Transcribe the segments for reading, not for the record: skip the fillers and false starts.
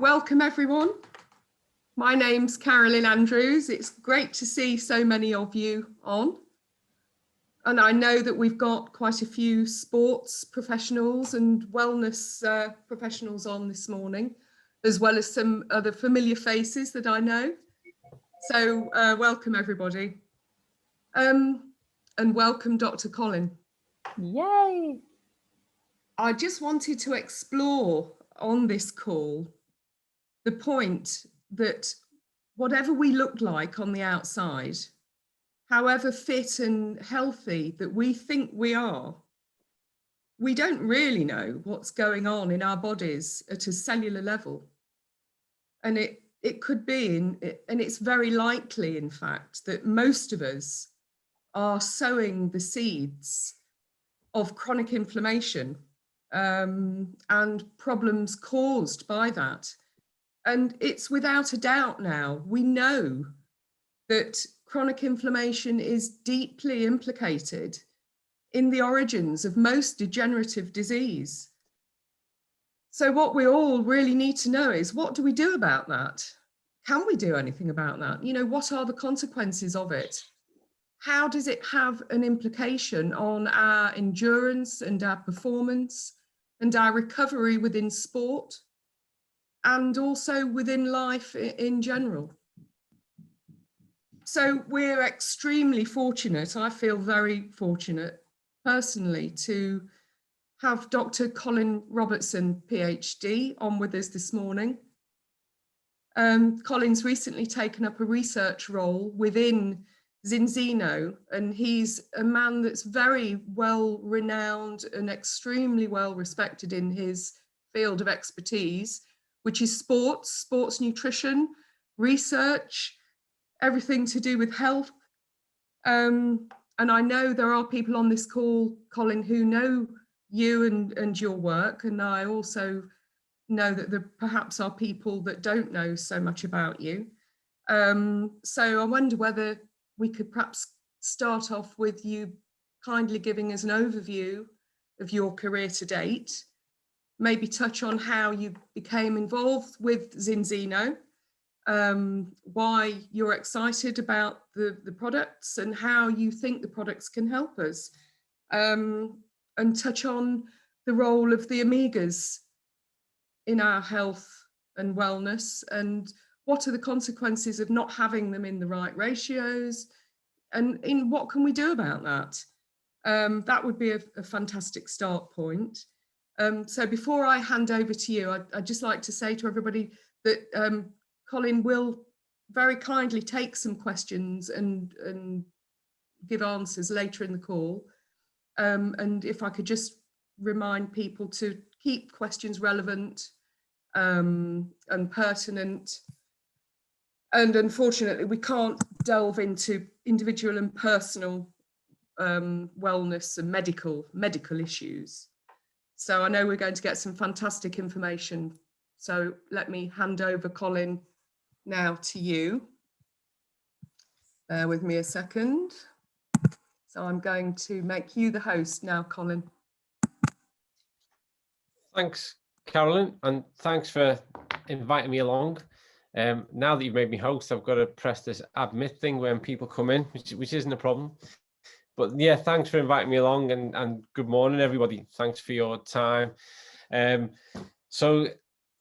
Welcome everyone. My name's Carolyn Andrews. It's great to see so many of you on. And I know that we've got quite a few sports professionals and wellness professionals on this morning, as well as some other familiar faces that I know. So welcome everybody. And welcome Dr. Colin. Yay! I just wanted to explore on this call the point that whatever we look like on the outside, however fit and healthy that we think we are, we don't really know what's going on in our bodies at a cellular level. And it could be, and it's very likely, in fact, that most of us are sowing the seeds of chronic inflammation and problems caused by that. And it's without a doubt now, we know that chronic inflammation is deeply implicated in the origins of most degenerative disease. So what we all really need to know is, what do we do about that? Can we do anything about that? You know, what are the consequences of it? How does it have an implication on our endurance and our performance and our recovery within sport and also within life in general? So we're extremely fortunate, I feel very fortunate personally, to have Dr. Colin Robertson, PhD, on with us this morning. Colin's recently taken up a research role within Zinzino, and he's a man that's very well renowned and extremely well respected in his field of expertise, which is sports nutrition, research, everything to do with health. And I know there are people on this call, Colin, who know you and your work. And I also know that there perhaps are people that don't know so much about you. So I wonder whether we could perhaps start off with you kindly giving us an overview of your career to date, maybe touch on how you became involved with Zinzino, why you're excited about the products and how you think the products can help us, and touch on the role of the omegas in our health and wellness, and what are the consequences of not having them in the right ratios, and in what can we do about that? That would be a fantastic start point. So before I hand over to you, I'd just like to say to everybody that Colin will very kindly take some questions and give answers later in the call. And if I could just remind people to keep questions relevant and pertinent. And unfortunately, we can't delve into individual and personal wellness and medical issues. So I know we're going to get some fantastic information. So let me hand over, Colin, now to you. Bear with me a second. So I'm going to make you the host now, Colin. Thanks, Carolyn, and thanks for inviting me along. Now that you've made me host, I've got to press this admit thing when people come in, which isn't a problem. But yeah, thanks for inviting me along, and good morning, everybody. Thanks for your time. So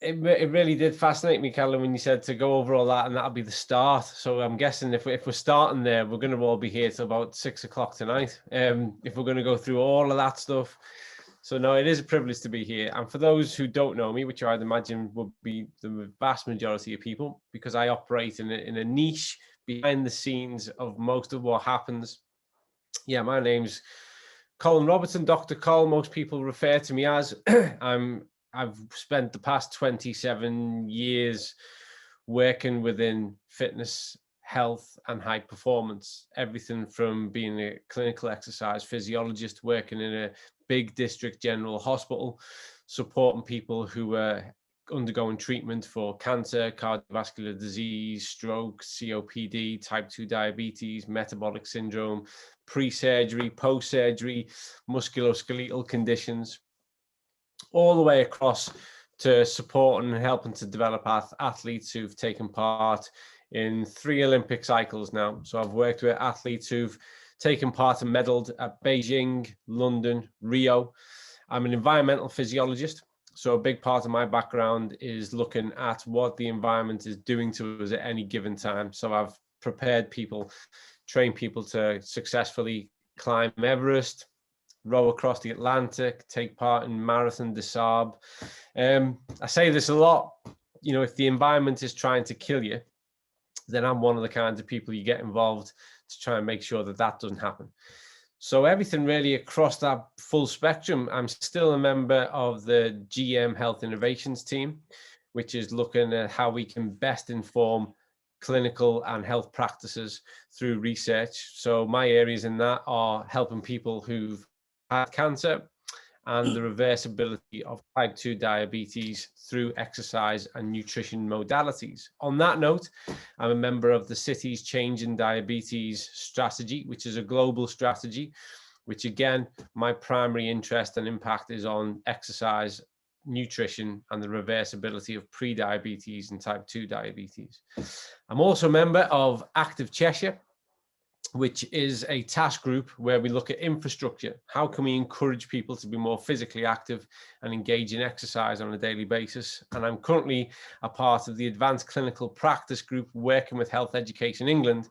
it really did fascinate me, Carolyn, when you said to go over all that, and that'll be the start. So I'm guessing if we're starting there, we're going to all be here till about 6 o'clock tonight. If we're going to go through all of that stuff. So no, it is a privilege to be here. And for those who don't know me, which I'd imagine would be the vast majority of people, because I operate in a niche behind the scenes of most of what happens. Yeah, my name's Colin Robertson, Dr. Cole. Most people refer to me as. I've spent the past 27 years working within fitness, health, and high performance. Everything from being a clinical exercise physiologist, working in a big district general hospital, supporting people who were undergoing treatment for cancer, cardiovascular disease, stroke, COPD, type 2 diabetes, metabolic syndrome, pre-surgery, post-surgery, musculoskeletal conditions, all the way across to support and helping to develop athletes who've taken part in 3 Olympic cycles now. So I've worked with athletes who've taken part and medaled at Beijing, London, Rio. I'm an environmental physiologist. So a big part of my background is looking at what the environment is doing to us at any given time. So I've prepared people, trained people to successfully climb Everest, row across the Atlantic, take part in Marathon des Sables. I say this a lot, you know, if the environment is trying to kill you, then I'm one of the kinds of people you get involved to try and make sure that that doesn't happen. So everything really across that full spectrum. I'm still a member of the GM Health Innovations team, which is looking at how we can best inform clinical and health practices through research. So my areas in that are helping people who've had cancer and the reversibility of type 2 diabetes through exercise and nutrition modalities. On that note, I'm a member of the City's Changing Diabetes Strategy, which is a global strategy, which again, my primary interest and impact is on exercise, nutrition, and the reversibility of pre-diabetes and type 2 diabetes. I'm also a member of Active Cheshire, which is a task group where we look at infrastructure. How can we encourage people to be more physically active and engage in exercise on a daily basis? And I'm currently a part of the Advanced Clinical Practice Group working with Health Education England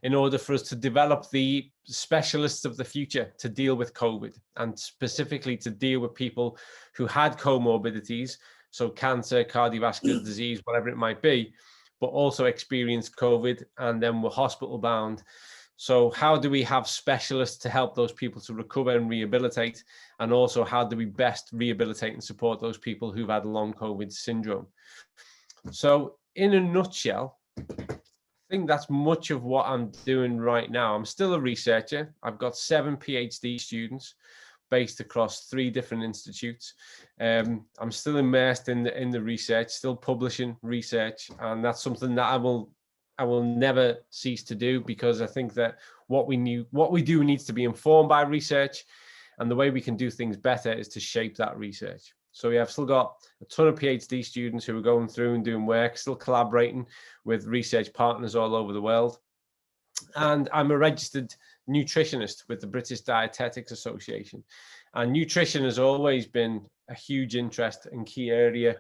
in order for us to develop the specialists of the future to deal with COVID, and specifically to deal with people who had comorbidities, so cancer, cardiovascular disease, whatever it might be, but also experienced COVID and then were hospital bound. So how do we have specialists to help those people to recover and rehabilitate? And also, how do we best rehabilitate and support those people who've had long COVID syndrome? So in a nutshell, I think that's much of what I'm doing right now. I'm still a researcher. I've got 7 PhD students based across 3 different institutes. I'm still immersed in the research, still publishing research, and that's something that I will never cease to do, because I think that what we do needs to be informed by research, and the way we can do things better is to shape that research. So yeah, I've still got a ton of PhD students who are going through and doing work, still collaborating with research partners all over the world. And I'm a registered nutritionist with the British Dietetics Association. And nutrition has always been a huge interest and key area,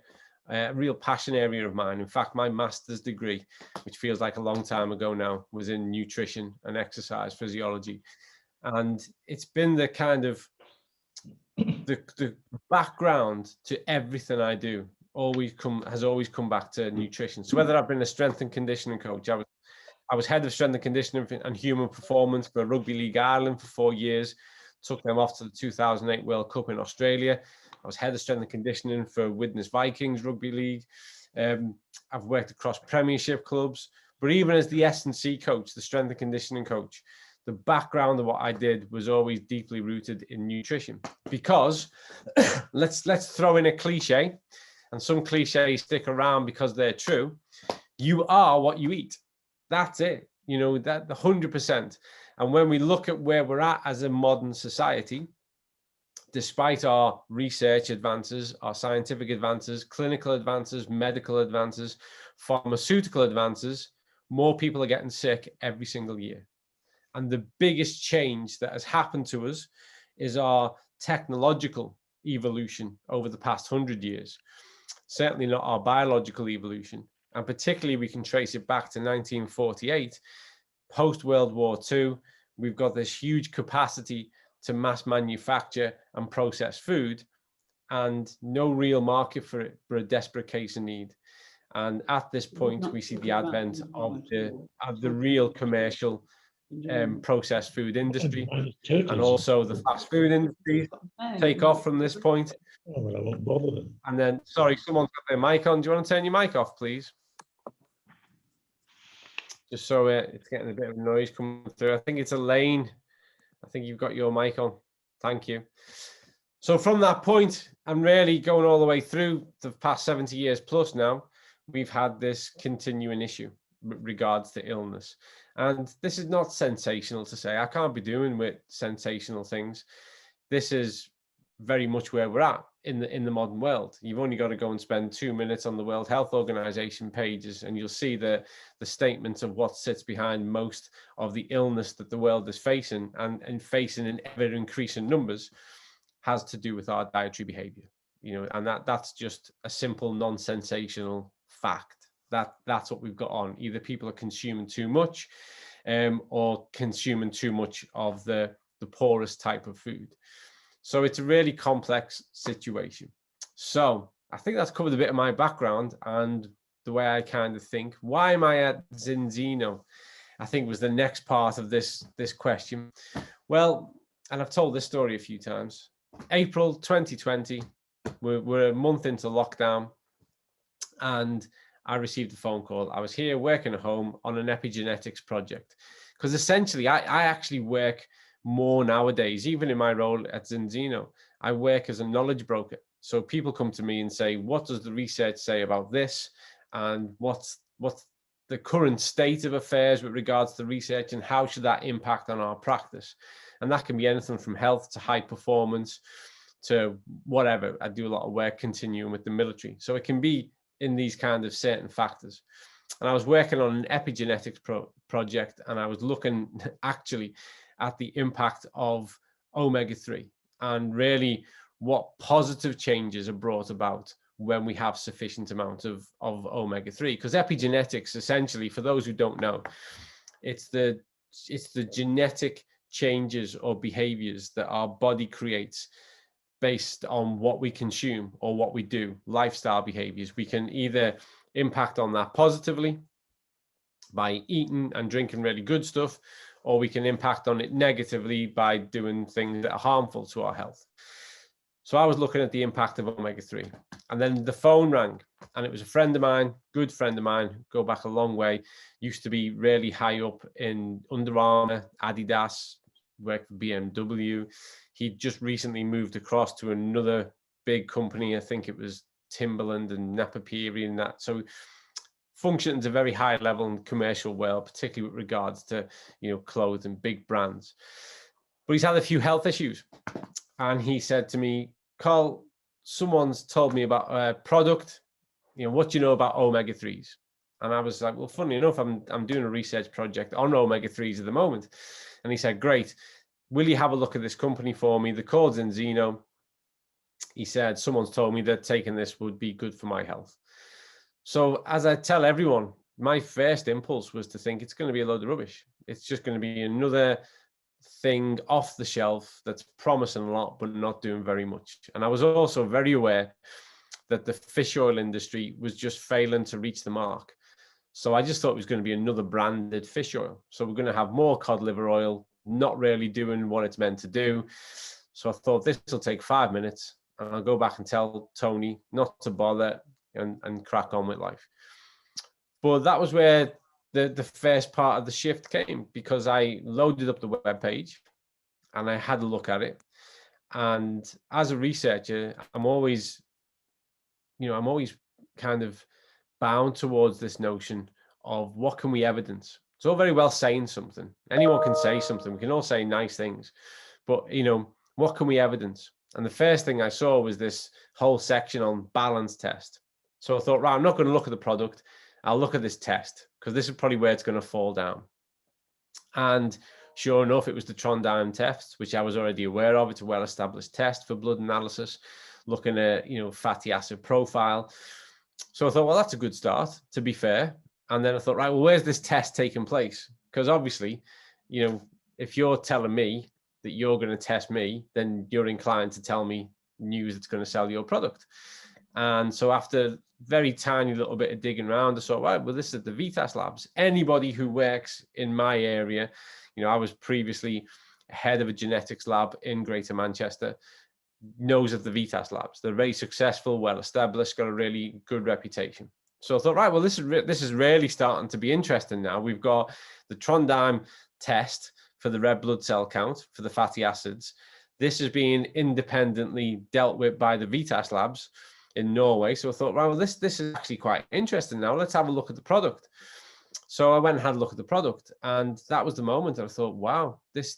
a real passion area of mine. In fact, my master's degree, which feels like a long time ago now, was in nutrition and exercise physiology. And it's been the kind of the background to everything I do has always come back to nutrition. So whether I've been a strength and conditioning coach, I was head of strength and conditioning and human performance for Rugby League Ireland for 4 years, took them off to the 2008 World Cup in Australia. I was head of strength and conditioning for Widnes Vikings Rugby League. I've worked across Premiership clubs, but even as the S&C coach, the strength and conditioning coach, the background of what I did was always deeply rooted in nutrition. Because let's throw in a cliche, and some cliches stick around because they're true. You are what you eat. That's it. You know, that 100%. And when we look at where we're at as a modern society, despite our research advances, our scientific advances, clinical advances, medical advances, pharmaceutical advances, more people are getting sick every single year. And the biggest change that has happened to us is our technological evolution over the past 100 years. Certainly not our biological evolution. And particularly, we can trace it back to 1948, post-World War II. We've got this huge capacity to mass manufacture and process food, and no real market for it, for a desperate case of need. And at this point, we see the advent of the real commercial processed food industry, and also the fast food industry take off from this point. And then, sorry, someone's got their mic on. Do you want to turn your mic off, please? Just so it's getting a bit of noise coming through. I think it's Elaine. I think you've got your mic on. Thank you. So from that point, and really going all the way through the past 70 years plus now, we've had this continuing issue regards to illness. And this is not sensational to say. I can't be doing with sensational things. This is very much where we're at in the modern world. You've only got to go and spend 2 minutes on the World Health Organization pages, and you'll see the statements of what sits behind most of the illness that the world is facing, and facing in ever increasing numbers, has to do with our dietary behavior. And that's just a simple, non-sensational fact. That's what we've got on. Either people are consuming too much, or consuming too much of the poorest type of food. So it's a really complex situation. So I think that's covered a bit of my background and the way I kind of think. Why am I at Zinzino? I think was the next part of this question. Well, and I've told this story a few times. April 2020, we're a month into lockdown, and I received a phone call. I was here working at home on an epigenetics project, because essentially I actually work more nowadays, even in my role at Zinzino, I work as a knowledge broker. So people come to me and say, what does the research say about this? And what's the current state of affairs with regards to research, and how should that impact on our practice? And that can be anything from health to high performance to whatever. I do a lot of work continuing with the military. So it can be in these kind of certain factors. And I was working on an epigenetics project, and I was looking actually at the impact of omega-3 and really what positive changes are brought about when we have sufficient amount of omega-3. Because epigenetics, essentially, for those who don't know, it's the genetic changes or behaviors that our body creates based on what we consume or what we do, lifestyle behaviors. We can either impact on that positively by eating and drinking really good stuff, or we can impact on it negatively by doing things that are harmful to our health. So I was looking at the impact of omega-3, and then the phone rang, and it was a friend of mine, good friend of mine, go back a long way, used to be really high up in Under Armour, Adidas, worked for BMW. He just recently moved across to another big company. I think it was Timberland and Napapiri and that. So functions a very high level in the commercial world, particularly with regards to, clothing, big brands. But he's had a few health issues. And he said to me, Carl, someone's told me about a product, what do you know about omega-3s? And I was like, well, funny enough, I'm doing a research project on omega-3s at the moment. And he said, great, will you have a look at this company for me? The code's in Zinzino. He said, someone's told me that taking this would be good for my health. So as I tell everyone, my first impulse was to think it's going to be a load of rubbish. It's just going to be another thing off the shelf that's promising a lot, but not doing very much. And I was also very aware that the fish oil industry was just failing to reach the mark. So I just thought it was going to be another branded fish oil. So we're going to have more cod liver oil, not really doing what it's meant to do. So I thought this will take 5 minutes, and I'll go back and tell Tony not to bother and crack on with life. But that was where the first part of the shift came, because I loaded up the webpage and I had a look at it. And as a researcher, I'm always kind of bound towards this notion of what can we evidence. It's all very well saying something. Anyone can say something. We can all say nice things, but what can we evidence? And the first thing I saw was this whole section on balance test. So I thought, right, I'm not going to look at the product. I'll look at this test, because this is probably where it's going to fall down. And sure enough, it was the Trondheim test, which I was already aware of. It's a well-established test for blood analysis, looking at, fatty acid profile. So I thought, well, that's a good start, to be fair. And then I thought, right, well, where's this test taking place? Because obviously, if you're telling me that you're going to test me, then you're inclined to tell me news that's going to sell your product. And so after very tiny little bit of digging around, I thought, right, well, this is the Vitas Labs. Anybody who works in my area, I was previously head of a genetics lab in Greater Manchester, knows of the Vitas Labs. They're very successful, well established, got a really good reputation. So I thought, right, well, this is really starting to be interesting now. We've got the Trondheim test for the red blood cell count for the fatty acids. This is being independently dealt with by the Vitas Labs in Norway. So I thought, right, well, this is actually quite interesting now. Let's have a look at the product. So I went and had a look at the product, and that was the moment I thought, wow, this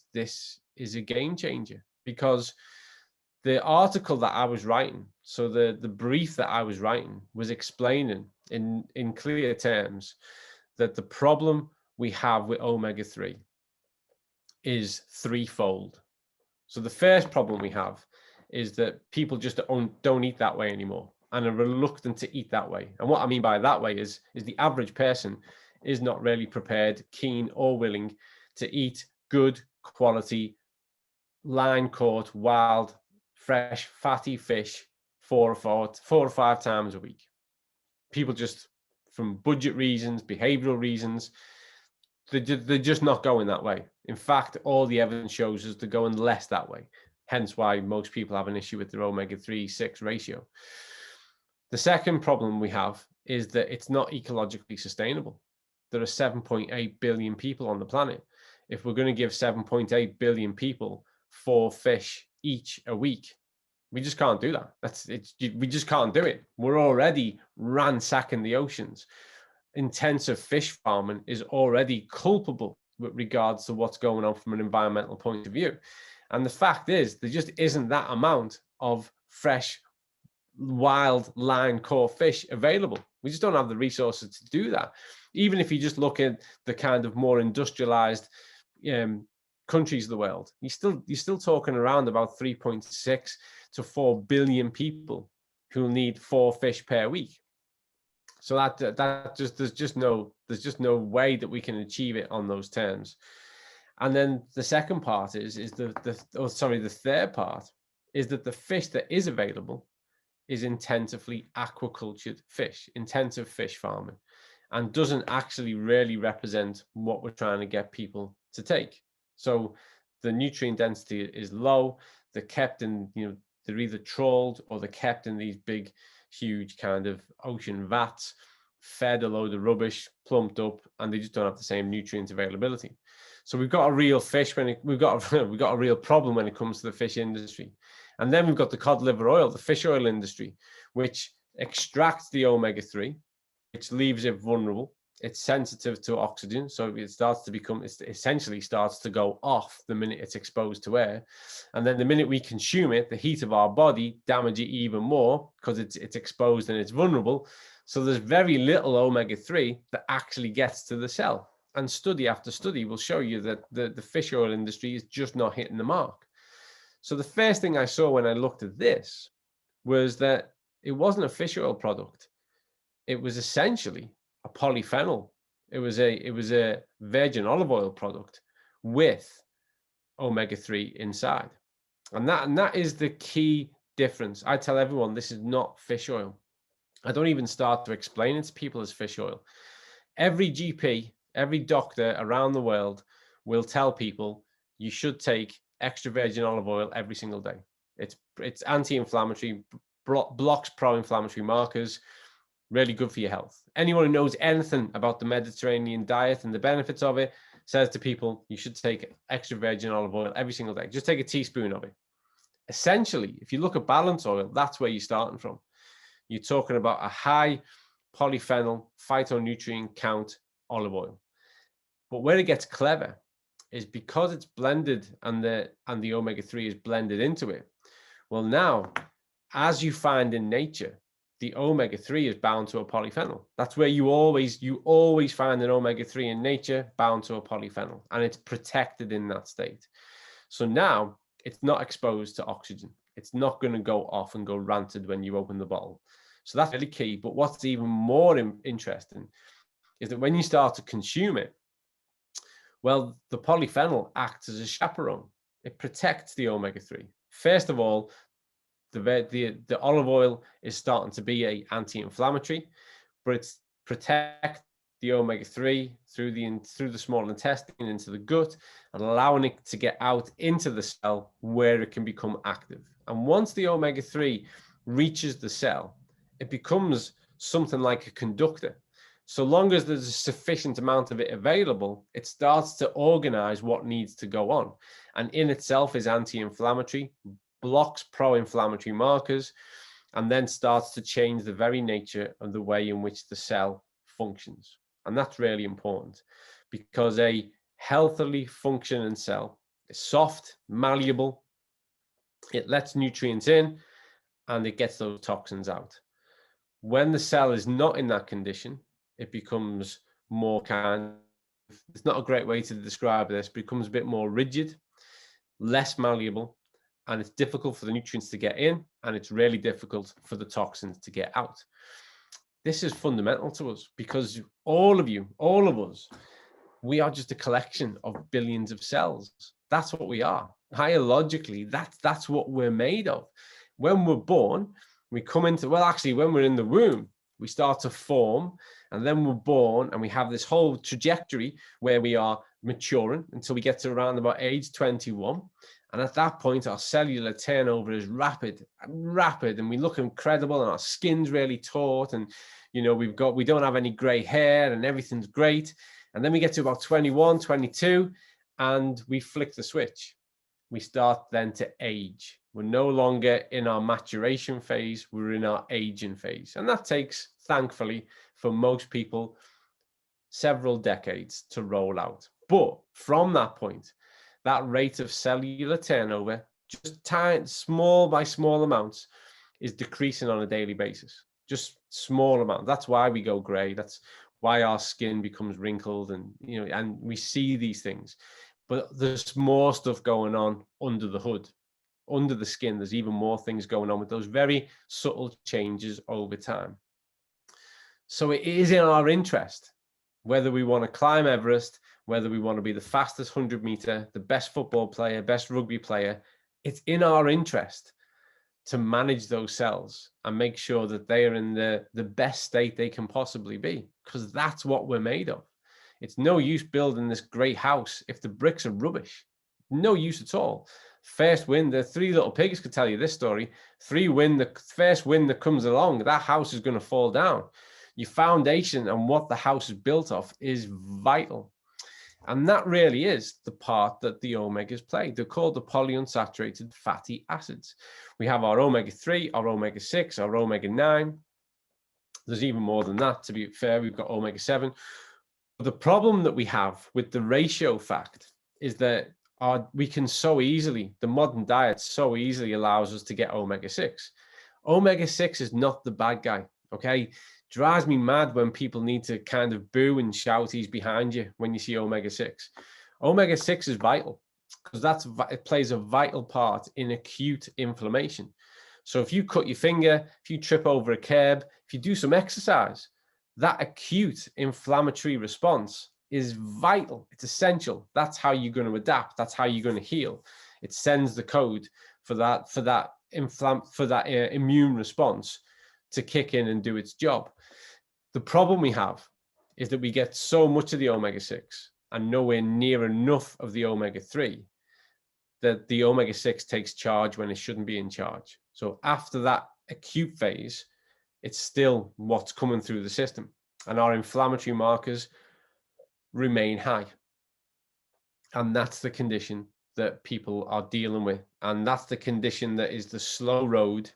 is a game changer, because the article that I was writing, so the brief that I was writing was explaining in clear terms that the problem we have with omega-3 is threefold. So the first problem we have is that people just don't eat that way anymore and are reluctant to eat that way. And what I mean by that way is the average person is not really prepared, keen, or willing to eat good quality, line caught, wild, fresh, fatty fish 4 or 5 times a week. People just, from budget reasons, behavioral reasons, they're just not going that way. In fact, all the evidence shows us they're going less that way. Hence why most people have an issue with their omega-3/6 ratio. The second problem we have is that it's not ecologically sustainable. There are 7.8 billion people on the planet. If we're going to give 7.8 billion people 4 fish each a week, we just can't do that. We just can't do it. We're already ransacking the oceans. Intensive fish farming is already culpable with regards to what's going on from an environmental point of view. And the fact is, there just isn't that amount of fresh, wild, line caught fish available. We just don't have the resources to do that. Even if you just look at the kind of more industrialized countries of the world, you're still talking around about 3.6 to 4 billion people who need 4 fish per week. So there's just no way that we can achieve it on those terms. And then the second part the third part is that the fish that is available is intensively aquacultured fish, intensive fish farming, and doesn't actually really represent what we're trying to get people to take. So the nutrient density is low. They're kept in, they're either trawled or they're kept in these big, huge kind of ocean vats, fed a load of rubbish, plumped up, and they just don't have the same nutrient availability. So we've got a real we've got a real problem when it comes to the fish industry. And then we've got the cod liver oil, the fish oil industry, which extracts the omega-3, which leaves it vulnerable. It's sensitive to oxygen, so it essentially starts to go off the minute it's exposed to air. And then the minute we consume it, the heat of our body damages it even more because it's exposed and it's vulnerable. So there's very little omega-3 that actually gets to the cell. And study after study will show you that the fish oil industry is just not hitting the mark. So the first thing I saw when I looked at this was that it wasn't a fish oil product. It was essentially a polyphenol. It was a virgin olive oil product with omega-3 inside. And that is the key difference. I tell everyone this is not fish oil. I don't even start to explain it to people as fish oil. Every GP, every doctor around the world will tell people you should take extra virgin olive oil every single day. It's anti-inflammatory, blocks pro-inflammatory markers, really good for your health. Anyone who knows anything about the Mediterranean diet and the benefits of it says to people, you should take extra virgin olive oil every single day. Just take a teaspoon of it. Essentially, if you look at balance oil, that's where you're starting from. You're talking about a high polyphenol phytonutrient count olive oil. But where it gets clever is because it's blended and the omega-3 is blended into it. Well, now, as you find in nature, the omega-3 is bound to a polyphenol. That's where you always find an omega-3 in nature bound to a polyphenol, and it's protected in that state. So now it's not exposed to oxygen. It's not going to go off and go rancid when you open the bottle. So that's really key. But what's even more interesting is that when you start to consume it, well, the polyphenol acts as a chaperone. It protects the omega-3. First of all, the olive oil is starting to be an anti-inflammatory, but it's protect the omega-3 through the small intestine into the gut and allowing it to get out into the cell where it can become active. And once the omega-3 reaches the cell, it becomes something like a conductor. So long as there's a sufficient amount of it available, it starts to organize what needs to go on. And in itself is anti-inflammatory, blocks pro-inflammatory markers, and then starts to change the very nature of the way in which the cell functions. And that's really important because a healthily functioning cell is soft, malleable, It lets nutrients in and it gets those toxins out. When the cell is not in that condition, it becomes more it's not a great way to describe this, becomes a bit more rigid, less malleable, and it's difficult for the nutrients to get in, and it's really difficult for the toxins to get out. This is fundamental to us because all of you, all of us, we are just a collection of billions of cells. That's what we are. Biologically, that's what we're made of. When we're born, we come into, well, actually, when we're in the womb, we start to form, and then we're born, and we have this whole trajectory where we are maturing until we get to around about age 21. And at that point, our cellular turnover is rapid, and we look incredible, and our skin's really taut, and we don't have any gray hair, and everything's great. And then we get to about 21, 22, and we flick the switch. We start then to age. We're no longer in our maturation phase, we're in our aging phase. And that takes, thankfully, for most people, several decades to roll out. But from that point, that rate of cellular turnover, just small by small amounts, is decreasing on a daily basis. Just small amount. That's why we go gray. That's why our skin becomes wrinkled, and we see these things. But there's more stuff going on under the hood. Under the skin, there's even more things going on with those very subtle changes over time. So it is in our interest, whether we want to climb Everest, whether we want to be the fastest 100-meter, the best football player, best rugby player, it's in our interest to manage those cells and make sure that they are in the best state they can possibly be, because that's what we're made of. It's no use building this great house if the bricks are rubbish. No use at all. First wind, the Three Little Pigs could tell you this story. The first wind that comes along, that house is going to fall down. Your foundation and what the house is built off is vital. And that really is the part that the omegas play. They're called the polyunsaturated fatty acids. We have our omega-3, our omega-6, our omega-9. There's even more than that, to be fair. We've got omega-7. The problem that we have with the ratio fact is that we can so easily, the modern diet so easily allows us to get omega-6. Omega-6 is not the bad guy, okay? Drives me mad when people need to kind of boo and shout he's behind you when you see omega-6. Omega-6 is vital because it plays a vital part in acute inflammation. So if you cut your finger, if you trip over a curb, if you do some exercise, that acute inflammatory response is vital. It's essential. That's how you're going to adapt. That's how you're going to heal. It sends the code for that immune response to kick in and do its job. The problem we have is that we get so much of the omega-6 and nowhere near enough of the omega-3 that the omega-6 takes charge when it shouldn't be in charge. So after that acute phase, it's still what's coming through the system, and our inflammatory markers remain high. And that's the condition that people are dealing with. And that's the condition that is the slow road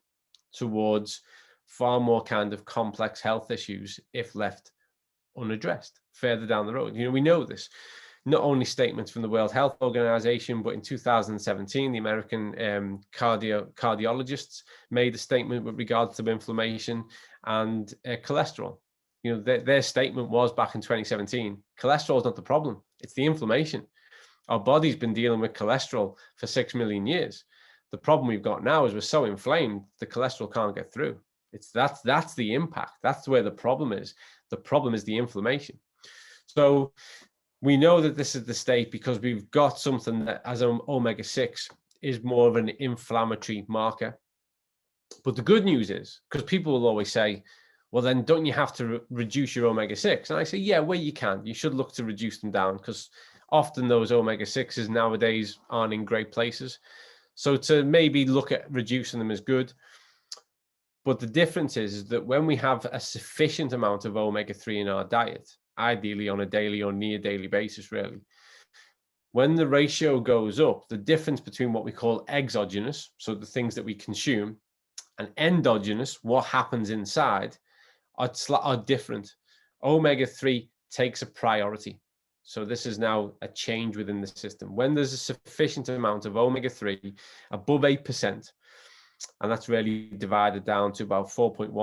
towards far more kind of complex health issues if left unaddressed further down the road. We know this. Not only statements from the World Health Organization, but in 2017, the American cardiologists made a statement with regards to inflammation and cholesterol. Their statement was back in 2017, cholesterol is not the problem, it's the inflammation. Our body's been dealing with cholesterol for 6 million years. The problem we've got now is we're so inflamed, the cholesterol can't get through. That's the impact. That's where the problem is. The problem is the inflammation. So we know that this is the state because we've got something that, as an omega-6, is more of an inflammatory marker. But the good news is, because people will always say, well, then don't you have to reduce your omega-6? And I say, yeah, well, you can. You should look to reduce them down because often those omega-6s nowadays aren't in great places. So to maybe look at reducing them is good. But the difference is that when we have a sufficient amount of omega-3 in our diet, ideally on a daily or near daily basis, really, when the ratio goes up, the difference between what we call exogenous, so the things that we consume, and endogenous, what happens inside, are different. Omega-3 takes a priority. So this is now a change within the system. When there's a sufficient amount of omega-3 above 8%, and that's really divided down to about 4.1%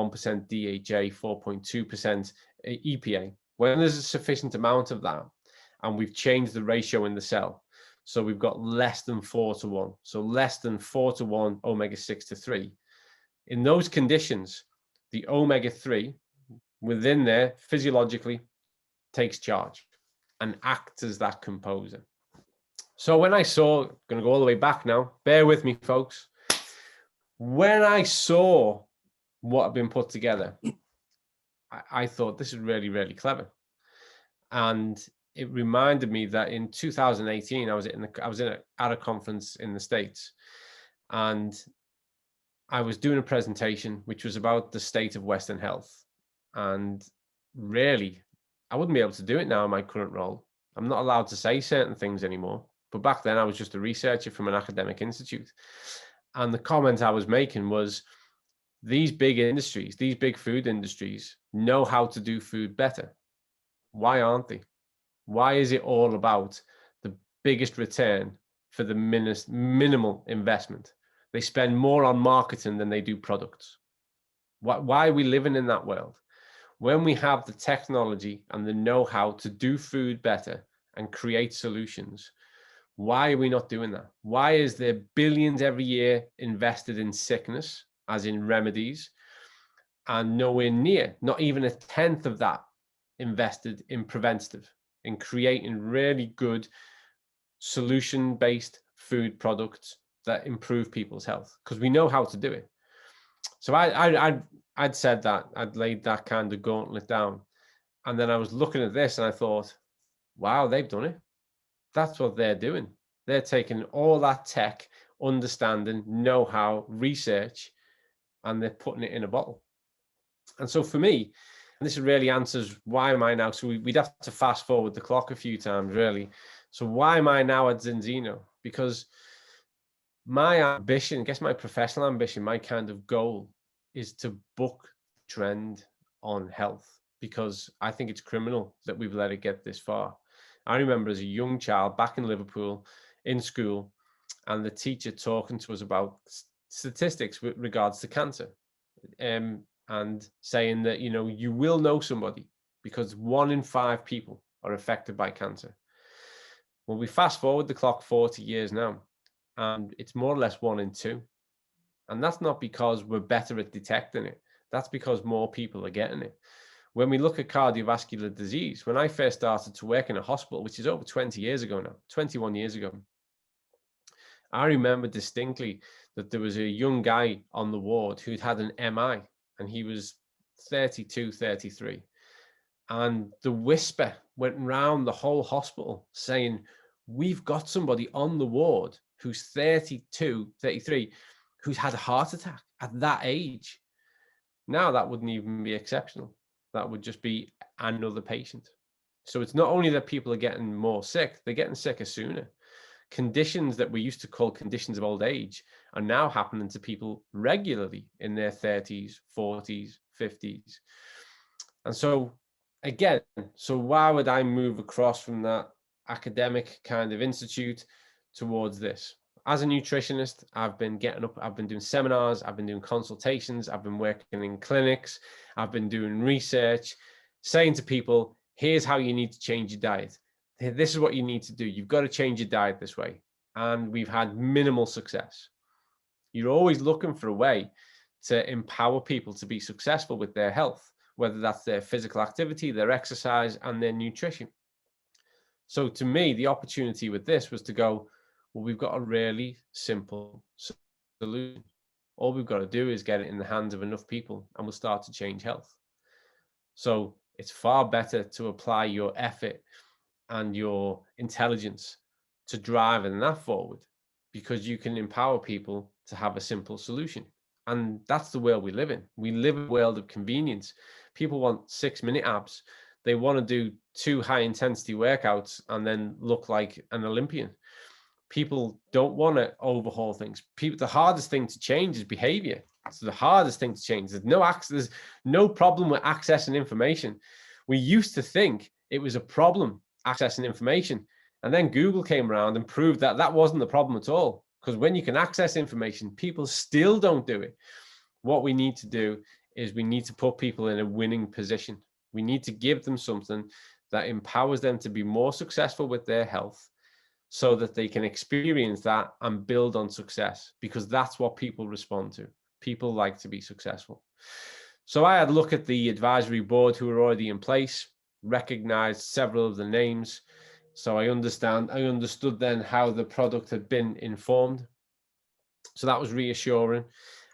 DHA, 4.2% EPA. When there's a sufficient amount of that, and we've changed the ratio in the cell, so we've got less than 4:1, so less than 4:1 omega-6 to 3. In those conditions, the omega-3 within there physiologically takes charge and acts as that composer. So when I saw, going to go all the way back now, bear with me, folks. When I saw what had been put together, I thought this is really, really clever. And it reminded me that in 2018, I was at a conference in the States, and I was doing a presentation which was about the state of Western health. And really, I wouldn't be able to do it now in my current role. I'm not allowed to say certain things anymore. But back then I was just a researcher from an academic institute. And the comment I was making was, these big industries, these big food industries know how to do food better. Why aren't they? Why is it all about the biggest return for the minimal investment? They spend more on marketing than they do products. Why are we living in that world? When we have the technology and the know-how to do food better and create solutions, why are we not doing that? Why is there billions every year invested in sickness, as in remedies, and nowhere near, not even a tenth of that invested in preventative, in creating really good solution-based food products that improve people's health? Because we know how to do it. So I'd said that, I'd laid that kind of gauntlet down. And then I was looking at this and I thought, wow, they've done it. That's what they're doing. They're taking all that tech, understanding, know-how, research, and they're putting it in a bottle. And so for me, and this really answers why am I now, so we'd have to fast forward the clock a few times, really. So why am I now at Zinzino? Because my ambition, I guess my professional ambition, my kind of goal is to buck trend on health, because I think it's criminal that we've let it get this far. I remember as a young child back in Liverpool in school, and the teacher talking to us about statistics with regards to cancer, and saying that, you know, you will know somebody because 1 in 5 people are affected by cancer. Well, we fast forward the clock 40 years now, and it's more or less 1 in 2. And that's not because we're better at detecting it. That's because more people are getting it. When we look at cardiovascular disease, when I first started to work in a hospital, which is over 20 years ago now, 21 years ago, I remember distinctly that there was a young guy on the ward who'd had an MI, and he was 32, 33. And the whisper went round the whole hospital saying, we've got somebody on the ward who's 32, 33, who's had a heart attack at that age. Now that wouldn't even be exceptional. That would just be another patient. So it's not only that people are getting more sick, they're getting sicker sooner. Conditions that we used to call conditions of old age are now happening to people regularly in their 30s, 40s, 50s. And so again, so why would I move across from that academic kind of institute towards this? As a nutritionist, I've been getting up, I've been doing seminars, I've been doing consultations, I've been working in clinics, I've been doing research, saying to people, here's how you need to change your diet. This is what you need to do. You've got to change your diet this way. And we've had minimal success. You're always looking for a way to empower people to be successful with their health, whether that's their physical activity, their exercise, and their nutrition. So to me, the opportunity with this was to go, well, we've got a really simple solution. All we've got to do is get it in the hands of enough people and we'll start to change health. So it's far better to apply your effort and your intelligence to driving that forward, because you can empower people to have a simple solution. And that's the world we live in. We live in a world of convenience. People want 6-minute abs. They want to do 2 high-intensity workouts and then look like an Olympian. People don't want to overhaul things. The hardest thing to change is behavior. It's the hardest thing to change. There's no problem with accessing information. We used to think it was a problem accessing information. And then Google came around and proved that that wasn't the problem at all. Because when you can access information, people still don't do it. What we need to do is we need to put people in a winning position. We need to give them something that empowers them to be more successful with their health, so that they can experience that and build on success, because that's what people respond to. People like to be successful. So I had a look at the advisory board who were already in place, recognized several of the names. So I understood then how the product had been informed. So that was reassuring.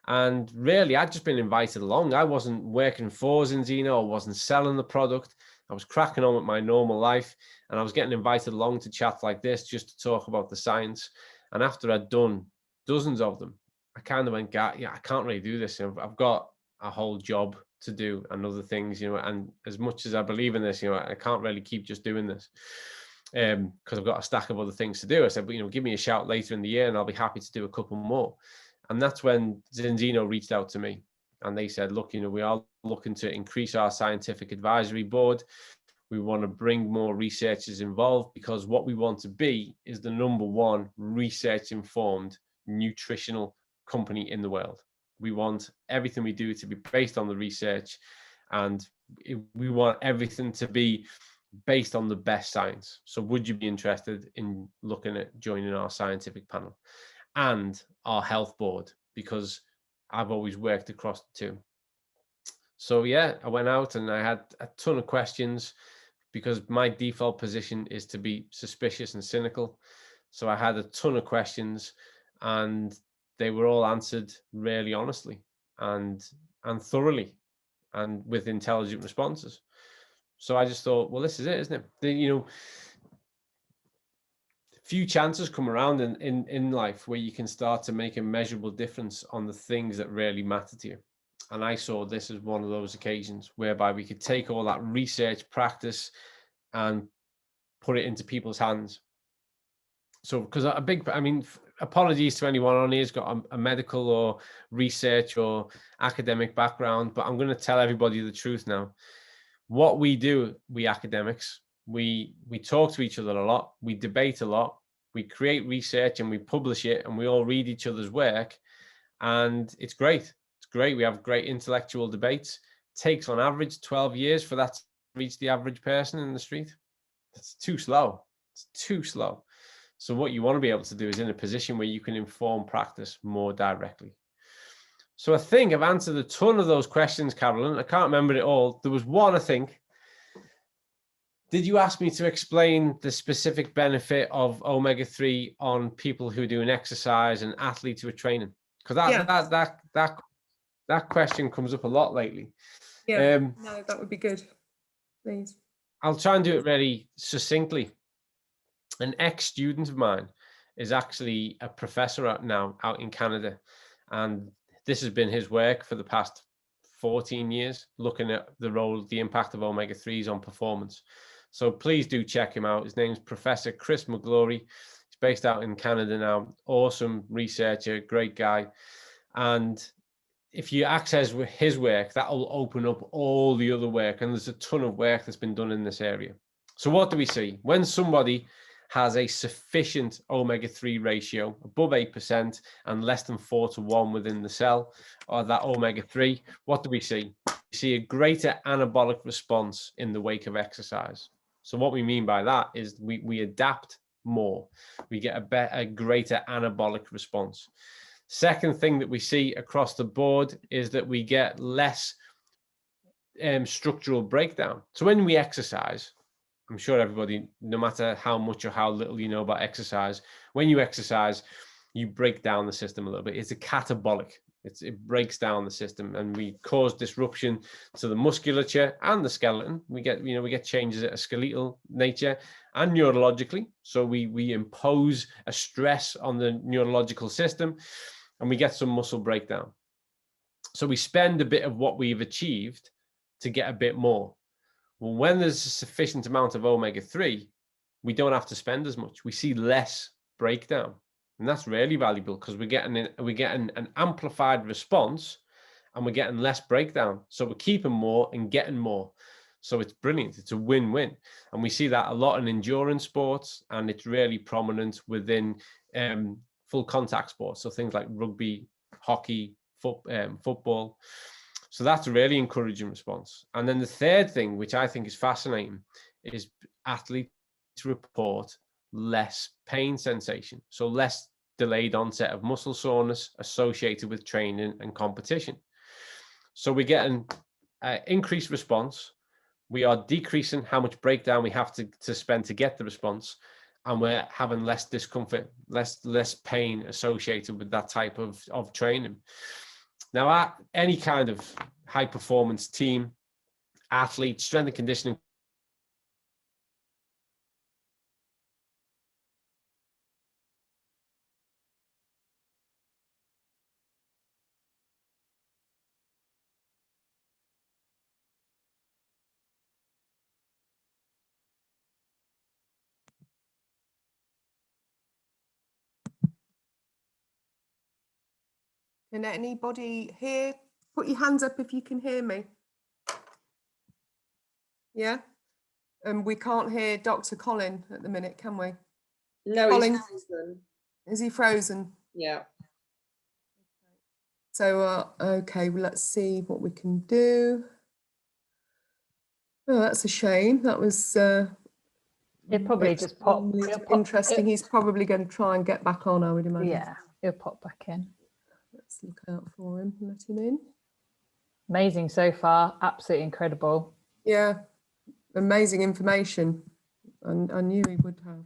And really, I'd just been invited along. I wasn't working for Zinzino. I wasn't selling the product. I was cracking on with my normal life, and I was getting invited along to chat like this just to talk about the science. And after I'd done dozens of them, I kind of went, yeah, I can't really do this. I've got a whole job to do and other things, and as much as I believe in this, I can't really keep just doing this because I've got a stack of other things to do. I said, but, give me a shout later in the year and I'll be happy to do a couple more. And that's when Zinzino reached out to me and they said, look, we are looking to increase our scientific advisory board. We want to bring more researchers involved, because what we want to be is the #1 research informed nutritional company in the world. We want everything we do to be based on the research, and we want everything to be based on the best science. So would you be interested in looking at joining our scientific panel and our health board? Because I've always worked across the two. So yeah, I went out and I had a ton of questions, because my default position is to be suspicious and cynical. So I had a ton of questions, and they were all answered really honestly and thoroughly and with intelligent responses. So I just thought, well, this is it, isn't it? Few chances come around in life where you can start to make a measurable difference on the things that really matter to you. And I saw this as one of those occasions whereby we could take all that research practice and put it into people's hands. So, because apologies to anyone on here who's got a medical or research or academic background, but I'm going to tell everybody the truth now. What we do, we academics, we talk to each other a lot, we debate a lot, we create research and we publish it, and we all read each other's work, and it's great. It's great. We have great intellectual debates. It takes on average 12 years for that to reach the average person in the street. It's too slow. It's too slow. So what you want to be able to do is in a position where you can inform practice more directly. So I think I've answered a ton of those questions, Carolyn. I can't remember it all. There was one, I think. Did you ask me to explain the specific benefit of omega-3 on people who are doing exercise and athletes who are training? Because that question comes up a lot lately. Yeah, no, that would be good, please. I'll try and do it really succinctly. An ex-student of mine is actually a professor out in Canada, and this has been his work for the past 14 years, looking at the impact of omega-3s on performance. So please do check him out. His name's Professor Chris McGlory. He's based out in Canada now. Awesome researcher, great guy. And if you access his work, that will open up all the other work. And there's a ton of work that's been done in this area. So what do we see? When somebody has a sufficient omega-3 ratio, above 8% and less than 4:1 within the cell, or that omega-3, what do we see? We see a greater anabolic response in the wake of exercise. So what we mean by that is we adapt more. We get a greater anabolic response. Second thing that we see across the board is that we get less structural breakdown. So when we exercise, I'm sure everybody, no matter how much or how little you know about exercise, when you exercise, you break down the system a little bit. It's a catabolic. It breaks down the system, and we cause disruption to the musculature and the skeleton. We get changes at a skeletal nature and neurologically. So we impose a stress on the neurological system, and we get some muscle breakdown. So we spend a bit of what we've achieved to get a bit more. Well, when there's a sufficient amount of omega-3, we don't have to spend as much. We see less breakdown. And that's really valuable, because we're getting an amplified response, and we're getting less breakdown. So we're keeping more and getting more. So it's brilliant. It's a win-win. And we see that a lot in endurance sports, and it's really prominent within full contact sports. So things like rugby, hockey, football. So that's a really encouraging response. And then the third thing, which I think is fascinating, is athletes report less pain sensation. So less delayed onset of muscle soreness associated with training and competition. So we get an increased response. We are decreasing how much breakdown we have to spend to get the response, and we're having less discomfort, less pain associated with that type of training. Now, any kind of high performance team, athlete, strength and conditioning Can anybody hear? Put your hands up if you can hear me. Yeah. We can't hear Dr. Colin at the minute, can we? No, Colin, he's frozen. is he frozen? Yeah. So, okay, well, let's see what we can do. Oh, that's a shame. That was It probably just popped. interesting. He's probably going to try and get back on, I would imagine. Yeah, he'll pop back in. Let's look out for him, let him in. Amazing so far, absolutely incredible. Yeah, amazing information. And I knew he would have.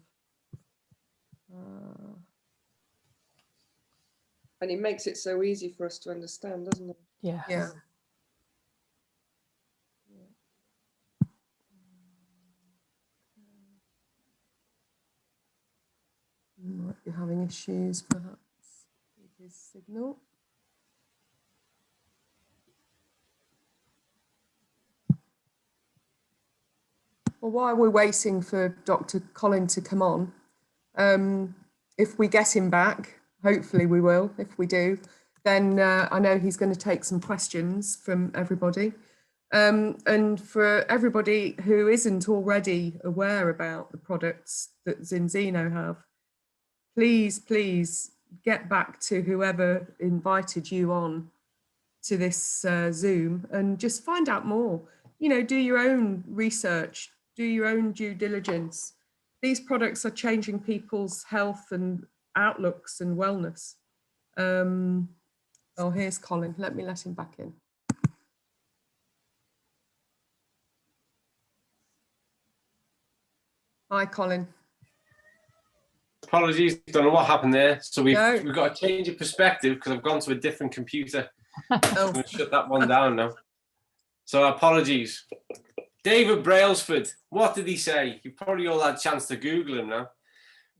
And he makes it so easy for us to understand, doesn't he? Yeah. Yeah. Might be having issues perhaps with his signal. Well, while we're waiting for Dr. Colin to come on, if we get him back, hopefully we will, if we do, then I know he's going to take some questions from everybody. And for everybody who isn't already aware about the products that Zinzino have, please get back to whoever invited you on to this Zoom and just find out more. You know, do your own research, do your own due diligence. These products are changing people's health and outlooks and wellness. Oh, here's Colin. Let me let him back in. Hi, Colin. Apologies, don't know what happened there. So we've got a change of perspective because I've gone to a different computer. I'm going to shut that one down now. So apologies. David Brailsford, what did he say? You've probably all had a chance to Google him now,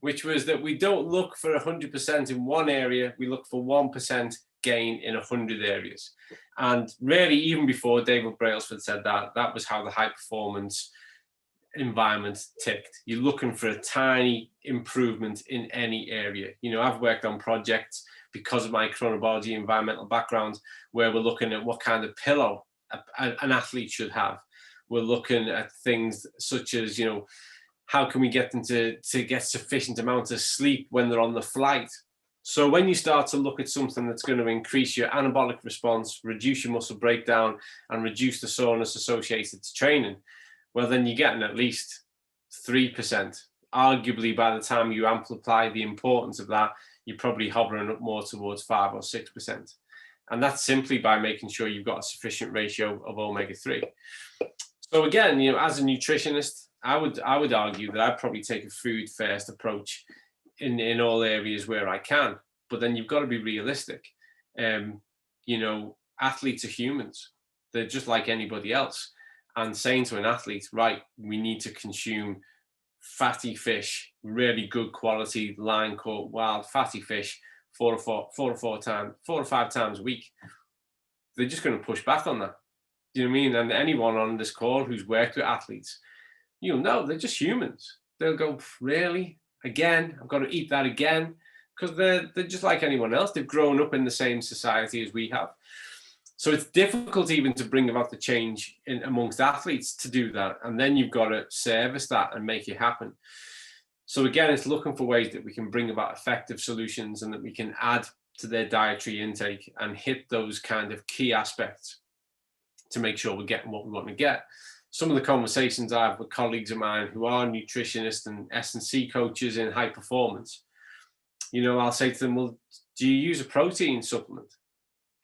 which was that we don't look for 100% in one area, we look for 1% gain in 100 areas. And really, even before David Brailsford said that, that was how the high performance environment ticked. You're looking for a tiny improvement in any area. You know, I've worked on projects because of my chronobiology environmental background where we're looking at what kind of pillow an athlete should have. We're looking at things such as, you know, how can we get them to get sufficient amount of sleep when they're on the flight? So when you start to look at something that's going to increase your anabolic response, reduce your muscle breakdown, and reduce the soreness associated to training, well, then you're getting at least 3%. Arguably, by the time you amplify the importance of that, you're probably hovering up more towards 5 or 6%. And that's simply by making sure you've got a sufficient ratio of omega-3. So again, you know, as a nutritionist, I would argue that I'd probably take a food first approach in all areas where I can. But then you've got to be realistic. You know, athletes are humans. They're just like anybody else. And saying to an athlete, right, we need to consume fatty fish, really good quality line caught wild fatty fish 4 or 5 times a week. They're just going to push back on that. Do you know what I mean? And anyone on this call who's worked with athletes, you'll know they're just humans. They'll go, really? Again? I've got to eat that again? Because they're just like anyone else. They've grown up in the same society as we have. So it's difficult even to bring about the change in amongst athletes to do that. And then you've got to service that and make it happen. So again, it's looking for ways that we can bring about effective solutions and that we can add to their dietary intake and hit those kind of key aspects to make sure we're getting what we want to get. Some of the conversations I have with colleagues of mine who are nutritionists and S&C coaches in high performance, you know, I'll say to them, well, do you use a protein supplement?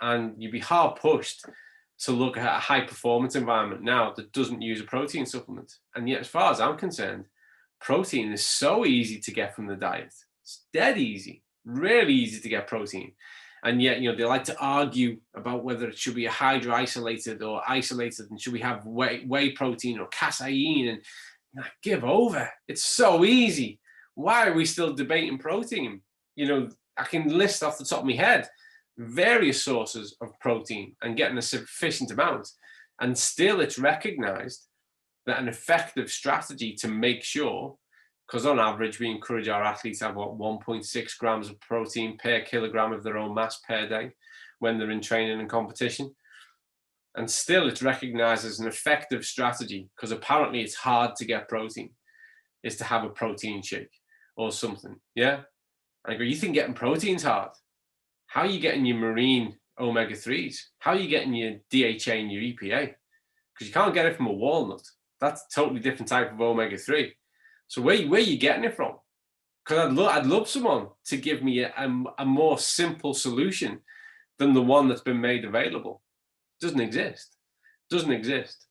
And you'd be hard pushed to look at a high performance environment now that doesn't use a protein supplement. And yet, as far as I'm concerned, protein is so easy to get from the diet. It's dead easy, really easy to get protein. And yet, you know, they like to argue about whether it should be a hydroisolated or isolated, and should we have whey protein or casein, and give over. It's so easy. Why are we still debating protein? You know, I can list off the top of my head various sources of protein and getting a sufficient amount, and still it's recognized that an effective strategy to make sure, because on average we encourage our athletes to have what, 1.6 grams of protein per kilogram of their own mass per day when they're in training and competition, and still it's recognized as an effective strategy, because apparently it's hard to get protein, is to have a protein shake or something. Yeah, I go, you think getting protein's hard? How are you getting your marine omega-3s? How are you getting your DHA and your EPA? Because you can't get it from a walnut. That's a totally different type of omega-3. So where are you getting it from? Because I'd love someone to give me a more simple solution than the one that's been made available. Doesn't exist. Doesn't exist.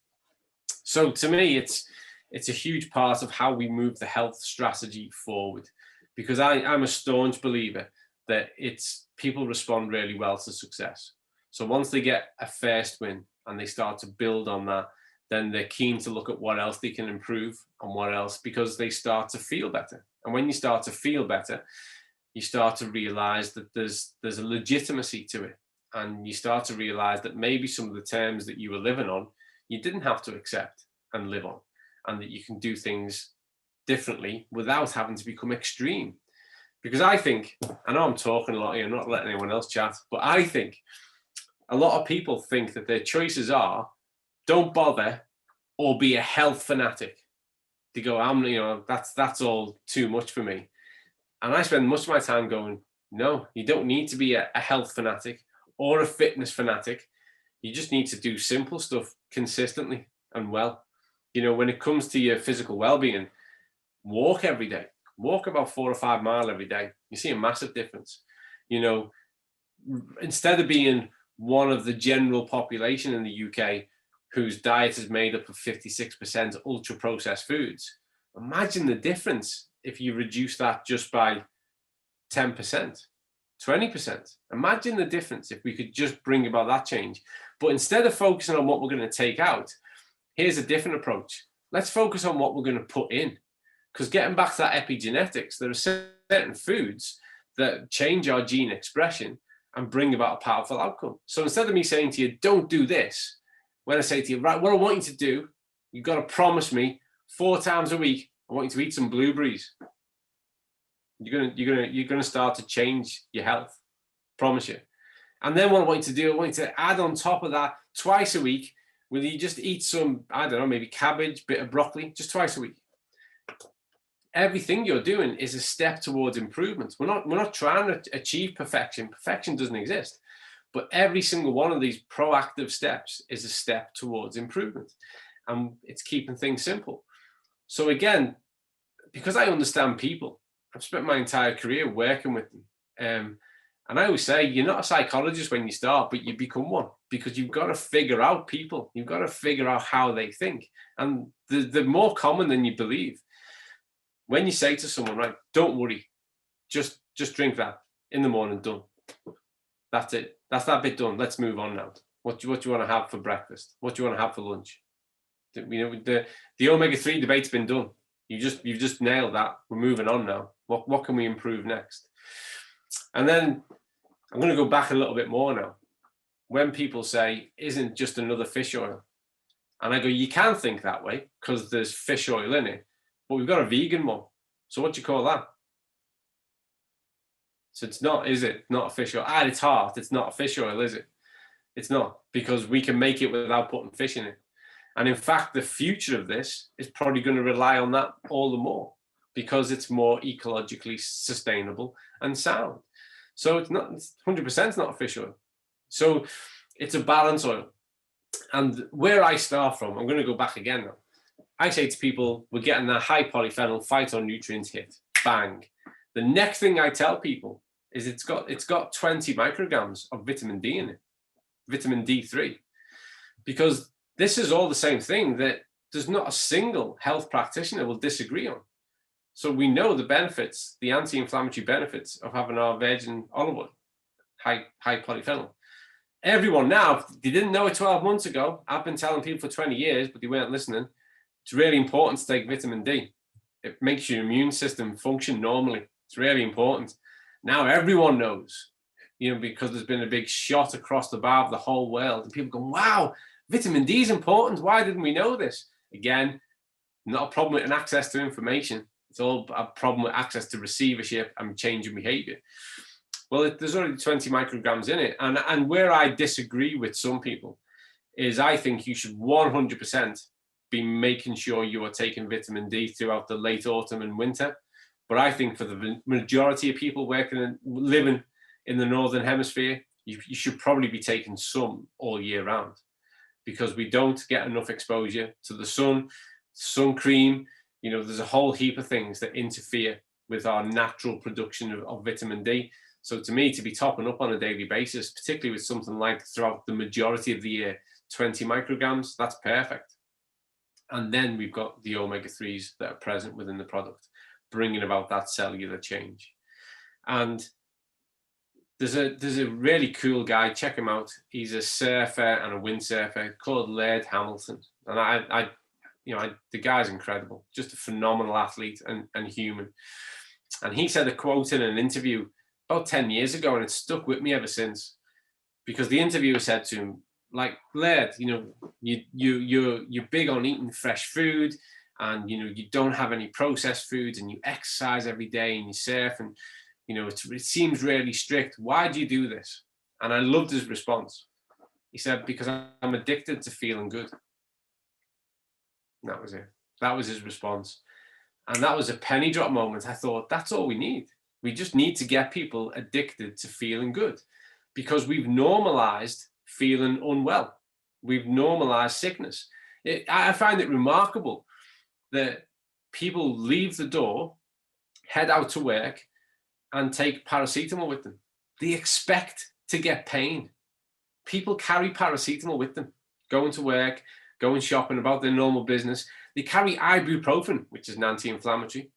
So to me, it's a huge part of how we move the health strategy forward, because I'm a staunch believer that people respond really well to success. So once they get a first win and they start to build on that, then they're keen to look at what else they can improve and what else, because they start to feel better. And when you start to feel better, you start to realize that there's a legitimacy to it. And you start to realize that maybe some of the terms that you were living on, you didn't have to accept and live on, and that you can do things differently without having to become extreme. Because I think, I know I'm talking a lot here, I'm not letting anyone else chat, but I think a lot of people think that their choices are, don't bother or be a health fanatic. They go, that's all too much for me. And I spend much of my time going, no, you don't need to be a health fanatic or a fitness fanatic. You just need to do simple stuff consistently and well. You know, when it comes to your physical well-being, walk every day. Walk about 4 or 5 miles every day. You see a massive difference. You know, instead of being one of the general population in the UK whose diet is made up of 56% ultra processed foods, imagine the difference if you reduce that just by 10%, 20%. Imagine the difference if we could just bring about that change. But instead of focusing on what we're going to take out, here's a different approach. Let's focus on what we're going to put in. Because getting back to that epigenetics, there are certain foods that change our gene expression and bring about a powerful outcome. So instead of me saying to you, don't do this, when I say to you, right, what I want you to do, you've got to promise me 4 times a week, I want you to eat some blueberries. You're gonna start to change your health. Promise you. And then what I want you to do, I want you to add on top of that twice a week, will you just eat some, I don't know, maybe cabbage, bit of broccoli, just twice a week. Everything you're doing is a step towards improvement. We're not trying to achieve perfection. Perfection doesn't exist. But every single one of these proactive steps is a step towards improvement. And it's keeping things simple. So again, because I understand people, I've spent my entire career working with them. And I always say, you're not a psychologist when you start, but you become one, because you've got to figure out people. You've got to figure out how they think. And they're more common than you believe. When you say to someone, right, don't worry, just drink that in the morning, done. That's it. That's that bit done. Let's move on now. What do you want to have for breakfast? What do you want to have for lunch? You know, the omega-3 debate's been done. You've just nailed that. We're moving on now. What can we improve next? And then I'm going to go back a little bit more now. When people say, isn't just another fish oil? And I go, you can think that way because there's fish oil in it, but we've got a vegan one. So what do you call that? So it's not, is it? Not a fish oil. At its heart, it's not a fish oil, is it? It's not, because we can make it without putting fish in it. And in fact, the future of this is probably going to rely on that all the more, because it's more ecologically sustainable and sound. So it's not 100% not a fish oil. So it's a balance oil. And where I start from, I'm going to go back again now. I say to people, we're getting that high polyphenol phytonutrient hit, bang. The next thing I tell people is it's got 20 micrograms of vitamin D in it, vitamin D3, because this is all the same thing that there's not a single health practitioner will disagree on. So we know the benefits, the anti-inflammatory benefits of having our virgin olive oil, high polyphenol. Everyone now, they didn't know it 12 months ago. I've been telling people for 20 years, but they weren't listening. It's really important to take vitamin D. It makes your immune system function normally. It's really important. Now everyone knows, because there's been a big shot across the bow of the whole world. And people go, wow, vitamin D is important. Why didn't we know this? Again, not a problem with an access to information. It's all a problem with access to receivership and changing behavior. Well, there's already 20 micrograms in it. And where I disagree with some people is I think you should 100% be making sure you are taking vitamin D throughout the late autumn and winter. But I think for the majority of people living in the Northern Hemisphere, you should probably be taking some all year round, because we don't get enough exposure to the sun cream. There's a whole heap of things that interfere with our natural production of vitamin D. So to me, to be topping up on a daily basis, particularly with something like throughout the majority of the year, 20 micrograms, that's perfect. And then we've got the omega-3s that are present within the product, bringing about that cellular change. And there's a really cool guy, check him out. He's a surfer and a windsurfer called Laird Hamilton. And the guy's incredible, just a phenomenal athlete and human. And he said a quote in an interview about 10 years ago, and it's stuck with me ever since, because the interviewer said to him, like, Laird, you're big on eating fresh food, and you don't have any processed foods, and you exercise every day and you surf, and it seems really strict. Why do you do this? And I loved his response. He said, because I'm addicted to feeling good. And that was it. That was his response. And that was a penny drop moment. I thought, that's all we need. We just need to get people addicted to feeling good, because we've normalized feeling unwell. We've normalized sickness. I find it remarkable that people leave the door, head out to work, and take paracetamol with them. They expect to get pain. People carry paracetamol with them, going to work, going shopping, about their normal business. They carry ibuprofen, which is an anti-inflammatory.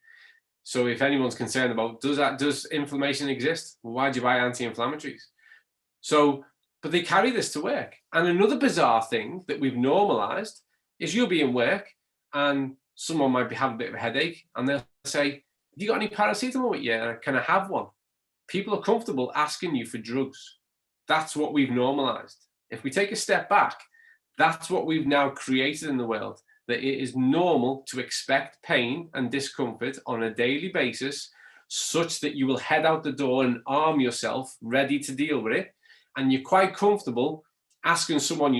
So if anyone's concerned about, does inflammation exist? Well, why do you buy anti-inflammatories? But they carry this to work. And another bizarre thing that we've normalized is you'll be in work and someone might have a bit of a headache, and they'll say, have you got any paracetamol with you? Can I have one? People are comfortable asking you for drugs. That's what we've normalized. If we take a step back, that's what we've now created in the world, that it is normal to expect pain and discomfort on a daily basis, such that you will head out the door and arm yourself ready to deal with it. And you're quite comfortable asking someone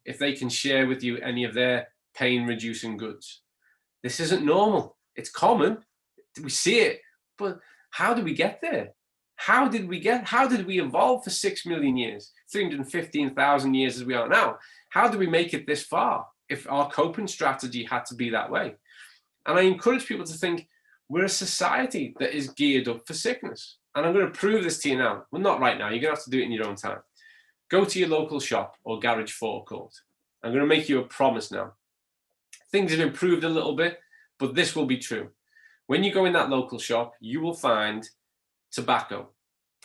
if they can share with you any of their pain-reducing goods. This isn't normal. It's common. We see it. But how did we get there? How did we evolve for 6 million years, 315,000 years as we are now? How did we make it this far if our coping strategy had to be that way? And I encourage people to think we're a society that is geared up for sickness. And I'm going to prove this to you now. Well, not right now. You're going to have to do it in your own time. Go to your local shop or garage forecourt. I'm going to make you a promise now. Things have improved a little bit, but this will be true. When you go in that local shop, you will find tobacco,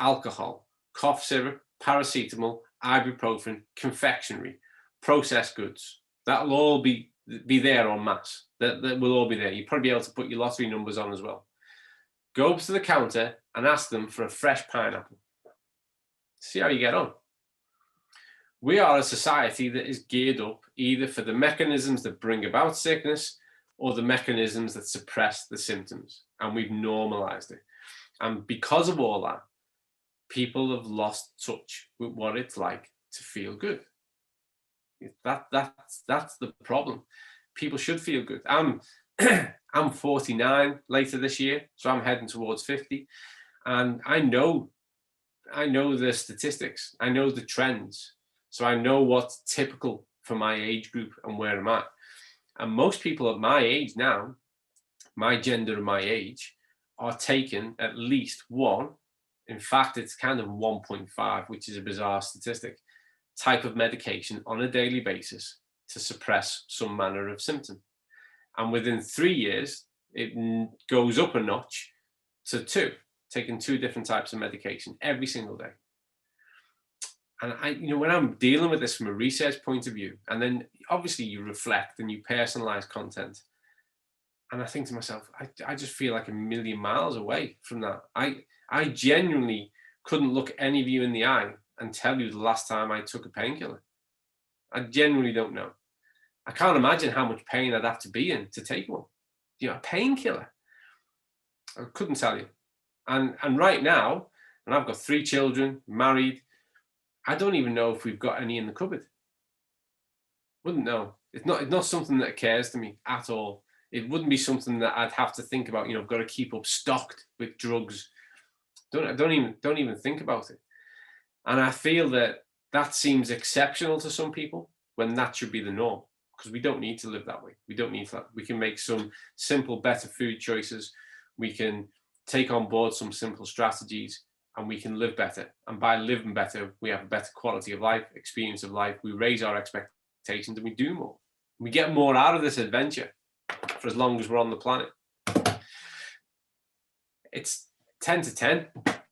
alcohol, cough syrup, paracetamol, ibuprofen, confectionery, processed goods. That will all be there en masse. That will all be there. You'll probably be able to put your lottery numbers on as well. Go up to the counter and ask them for a fresh pineapple. See how you get on. We are a society that is geared up either for the mechanisms that bring about sickness or the mechanisms that suppress the symptoms. And we've normalized it. And because of all that, people have lost touch with what it's like to feel good. That's the problem. People should feel good. I'm 49 later this year, so I'm heading towards 50, and I know the statistics. I know the trends, so I know what's typical for my age group and where I'm at. And most people at my age now, my gender and my age, are taking at least one. In fact, it's kind of 1.5, which is a bizarre statistic, type of medication on a daily basis to suppress some manner of symptom. And within 3 years, it goes up a notch to 2, taking 2 different types of medication every single day. And when I'm dealing with this from a research point of view, and then obviously you reflect and you personalize content, and I think to myself, I just feel like a million miles away from that. I genuinely couldn't look any of you in the eye and tell you the last time I took a painkiller. I genuinely don't know. I can't imagine how much pain I'd have to be in to take one. A painkiller. I couldn't tell you. And right now, and I've got 3 children, married, I don't even know if we've got any in the cupboard. Wouldn't know. It's not something that occurs to me at all. It wouldn't be something that I'd have to think about. I've got to keep up stocked with drugs. Don't even think about it. And I feel that seems exceptional to some people when that should be the norm, because we don't need to live that way. We don't need that. We can make some simple, better food choices. We can take on board some simple strategies, and we can live better. And by living better, we have a better quality of life, experience of life. We raise our expectations and we do more. We get more out of this adventure for as long as we're on the planet. It's 10 to 10.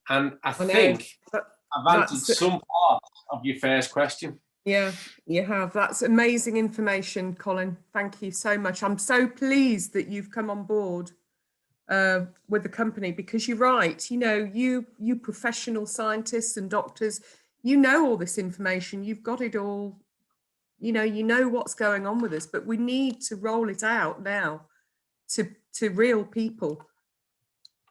And I think I've answered some part of your first question. Yeah, you have. That's amazing information, Colin. Thank you so much. I'm so pleased that you've come on board with the company, because you're right. You professional scientists and doctors, all this information. You've got it all. You know what's going on with us, but we need to roll it out now to real people.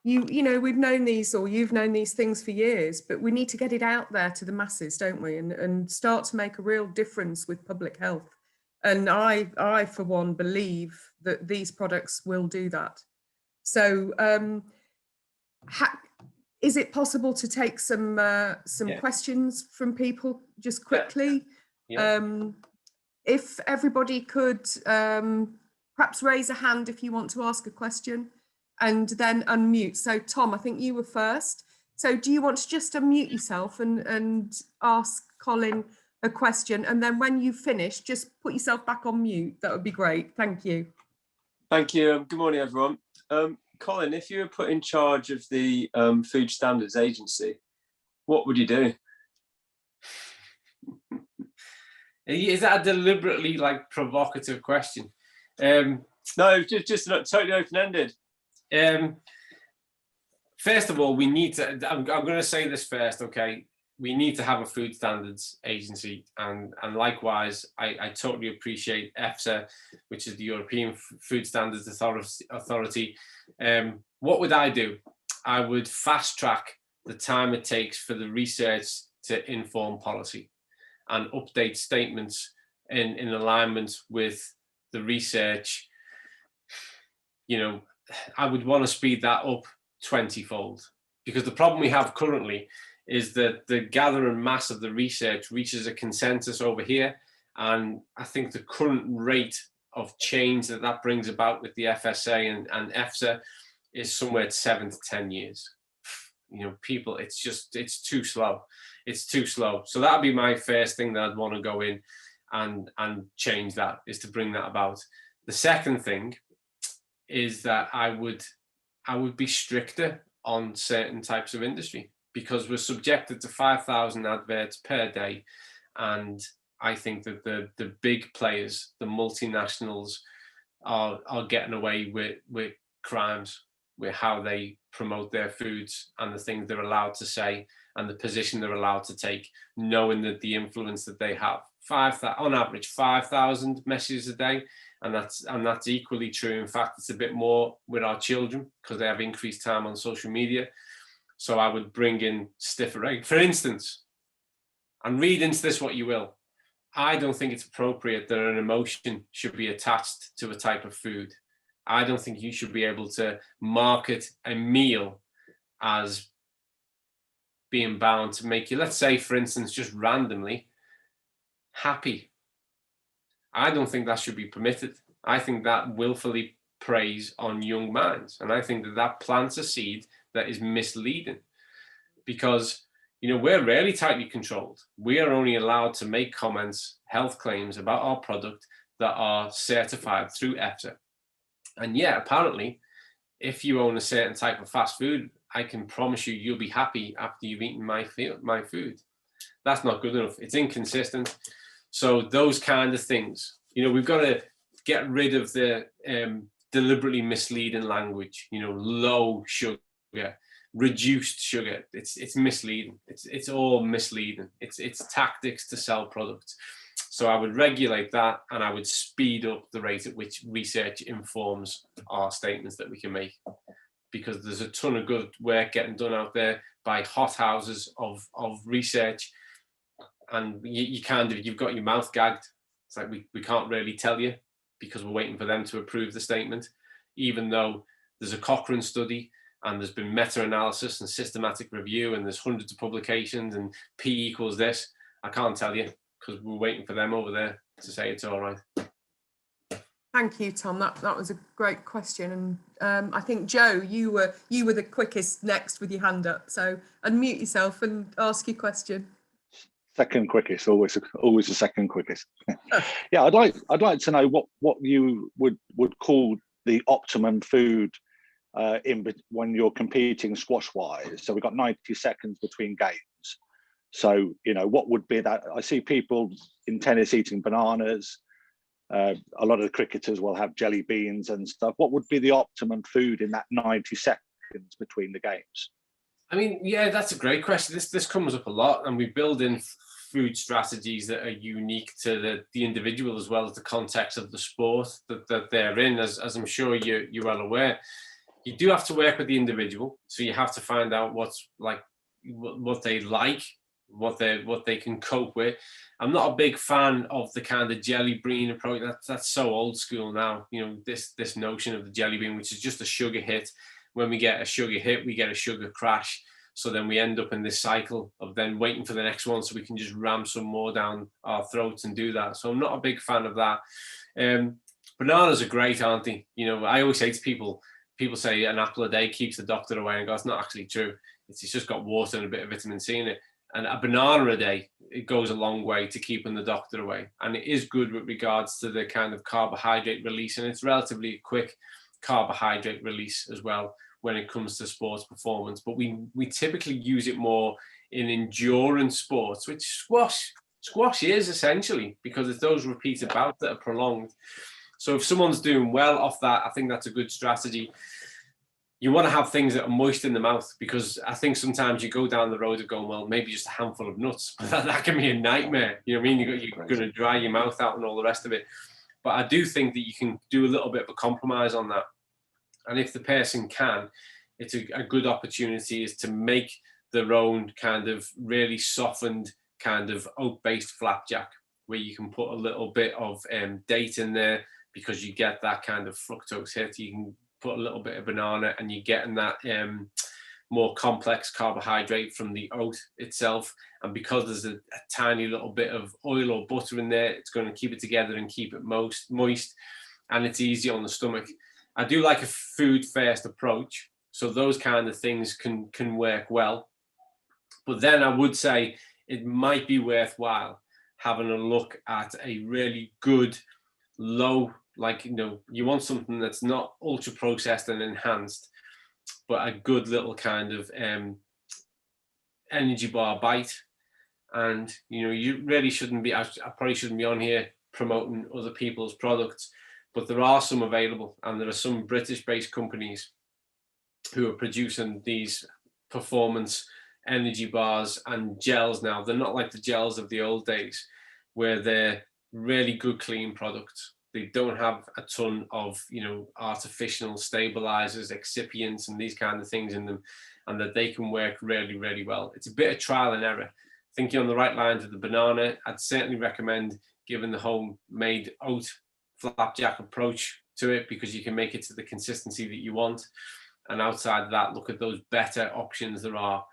We've known these, or you've known these things for years, but we need to get it out there to the masses, don't we? And start to make a real difference with public health. And I for one, believe that these products will do that. So is it possible to take some questions from people just quickly? Yeah. If everybody could perhaps raise a hand if you want to ask a question, and then unmute. So Tom, I think you were first. So do you want to just unmute yourself and ask Colin a question? And then when you finish, just put yourself back on mute. That would be great. Thank you. Thank you. Good morning, everyone. Colin, if you were put in charge of the Food Standards Agency, what would you do? Is that a deliberately provocative question? No, just totally open-ended. First of all, we need to, I'm going to say this first, okay? We need to have a food standards agency, and likewise, I totally appreciate EFSA, which is the European Food Standards Authority. What would I do? I would fast track the time it takes for the research to inform policy and update statements in alignment with the research. I would want to speed that up 20-fold, because the problem we have currently is that the gathering mass of the research reaches a consensus over here, and I think the current rate of change that brings about with the FSA and EFSA is somewhere at 7 to 10 years. People, it's too slow. It's too slow. So that'd be my first thing that I'd want to go in and change, that is to bring that about. The second thing is that I would be stricter on certain types of industry, because we're subjected to 5,000 adverts per day. And I think that the big players, the multinationals, are getting away with crimes, with how they promote their foods and the things they're allowed to say and the position they're allowed to take, knowing that the influence that they have. On average, 5,000 messages a day. And that's equally true. In fact, it's a bit more with our children, because they have increased time on social media. So I would bring in stiffer rate. For instance, And read into this what you will. I don't think it's appropriate that an emotion should be attached to a type of food. I don't think you should be able to market a meal as being bound to make you, let's say, for instance, just randomly happy. I don't think that should be permitted. I think that willfully preys on young minds. And I think that that plants a seed that is misleading, because we're really tightly controlled. We are only allowed to make comments, health claims about our product that are certified through EFSA. And yet, apparently, if you own a certain type of fast food, I can promise you'll be happy after you've eaten my food. That's not good enough. It's inconsistent. So those kind of things, we've got to get rid of the deliberately misleading language, low sugar, reduced sugar. It's misleading. It's all misleading. It's tactics to sell products. So I would regulate that, and I would speed up the rate at which research informs our statements that we can make, because there's a ton of good work getting done out there by hothouses of research, and you've got your mouth gagged. It's like we can't really tell you because we're waiting for them to approve the statement, even though there's a Cochrane study and there's been meta-analysis and systematic review and there's hundreds of publications and P equals this. I can't tell you because we're waiting for them over there to say it's all right. Thank you, Tom. That was a great question, and I think Joe, you were the quickest next with your hand up. So unmute yourself and ask your question. Second quickest, always the second quickest. Yeah, I'd like to know what you would call the optimum food when you're competing squash wise. So we've got 90 seconds between games. So what would be that? I see people in tennis eating bananas. A lot of the cricketers will have jelly beans and stuff. What would be the optimum food in that 90 seconds between the games? I mean, yeah, that's a great question. This comes up a lot, and we build in food strategies that are unique to the individual as well as the context of the sport that they're in. As I'm sure you're well aware, you do have to work with the individual, so you have to find out what they like, what they can cope with. I'm not a big fan of the kind of jelly bean approach. That's so old school now. This notion of the jelly bean, which is just a sugar hit. When we get a sugar hit, we get a sugar crash. So then we end up in this cycle of then waiting for the next one so we can just ram some more down our throats and do that. So I'm not a big fan of that. Bananas are great, aren't they? I always say to people say an apple a day keeps the doctor away, and go, it's not actually true. It's just got water and a bit of vitamin C in it. And a banana a day, it goes a long way to keeping the doctor away. And it is good with regards to the kind of carbohydrate release. And it's relatively quick carbohydrate release as well when it comes to sports performance. But we typically use it more in endurance sports, which squash is essentially, because it's those repeated bouts that are prolonged. So if someone's doing well off that, I think that's a good strategy. You want to have things that are moist in the mouth, because I think sometimes you go down the road of going, well, maybe just a handful of nuts. That can be a nightmare. You know what I mean? You're going to dry your mouth out and all the rest of it. But I do think that you can do a little bit of a compromise on that. And if the person can, it's a good opportunity is to make their own kind of really softened kind of oat-based flapjack, where you can put a little bit of date in there, because you get that kind of fructose hit. You can put a little bit of banana, and you're getting that more complex carbohydrate from the oat itself. And because there's a tiny little bit of oil or butter in there, it's going to keep it together and keep it moist, and it's easy on the stomach. I do like a food first approach, so those kind of things can work well. But then I would say it might be worthwhile having a look at a really good low, you want something that's not ultra processed and enhanced, but a good little kind of energy bar bite. And you really shouldn't be, I probably shouldn't be on here promoting other people's products, but there are some available, and there are some British-based companies who are producing these performance energy bars and gels now. They're not like the gels of the old days, where they're really good, clean products. They don't have a ton of, artificial stabilizers, excipients, and these kind of things in them, and that they can work really, really well. It's a bit of trial and error. think you're on the right lines with the banana. I'd certainly recommend giving the homemade oat flapjack approach to it, because you can make it to the consistency that you want. And outside of that, look at those better options there are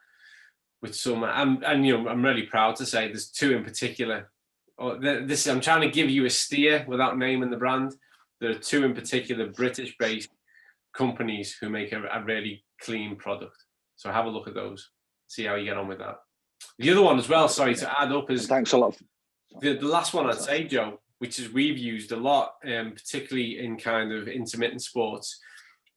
with some. And you know, I'm really proud to say there's two in particular. I'm trying to give you a steer without naming the brand. There are two in particular British-based companies who make a really clean product. So have a look at those, see how you get on with that. The other one as well, sorry, to add up, is Thanks a lot. the last one I'd say, Joe, which is we've used a lot, particularly in kind of intermittent sports,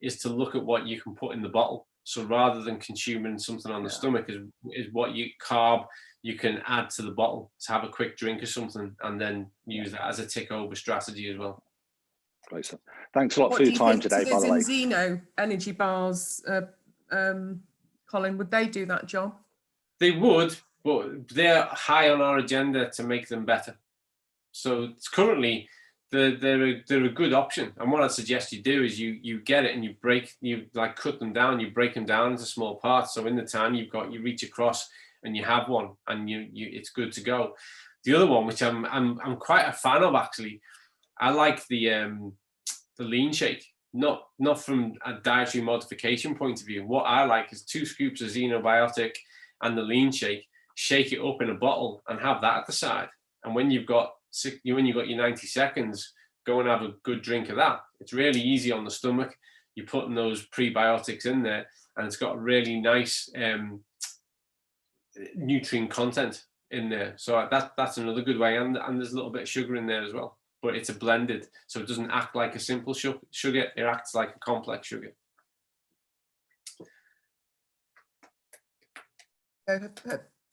is to look at what you can put in the bottle. So rather than consuming something on the stomach, is what you carb you can add to the bottle to have a quick drink or something, and then use that as a tick over strategy as well. Great stuff. Thanks a lot What for do your you time think today, to by the way. Zeno energy bars, Colin, would they do that job? They would, but they're high on our agenda to make them better. So it's currently they're a good option. And what I'd suggest you do is you get it and you cut them down, you break them down into small parts. So in the time you reach across and you have one, and it's good to go. The other one, which I'm quite a fan of actually, I like the lean shake. Not from a dietary modification point of view. What I like is 2 scoops of Xenobiotic and the lean shake, shake it up in a bottle and have that at the side. And when you've got your 90 seconds, go and have a good drink of that. It's really easy on the stomach. You're putting those prebiotics in there, and it's got really nice nutrient content in there. So that's another good way. And there's a little bit of sugar in there as well. But it's a blended, so it doesn't act like a simple sugar, it acts like a complex sugar.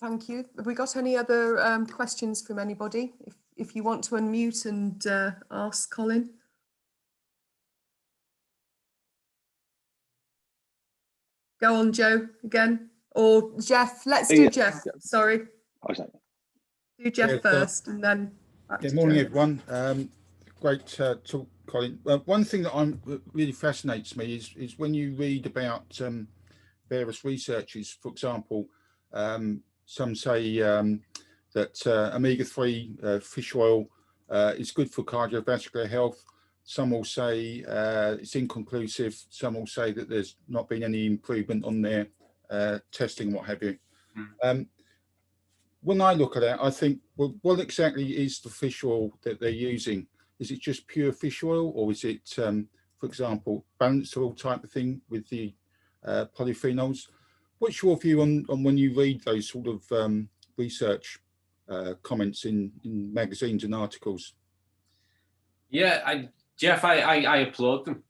Thank you. Have we got any other questions from anybody? If you want to unmute and ask Colin. Go on, Joe, again. Or Jeff, let's do Jeff, sorry. Do Jeff first and then back to morning, Joe. everyone. Great talk, Colin. One thing that really fascinates me is when you read about various researches. For example, some say that omega-3 fish oil is good for cardiovascular health. Some will say it's inconclusive. Some will say that there's not been any improvement on their testing, what have you. When I look at it, I think, well, what exactly is the fish oil that they're using? Is it just pure fish oil, or is it, for example, balanced oil type of thing with the polyphenols? What's your view on when you read those sort of research comments in magazines and articles? Yeah, Jeff, I applaud them,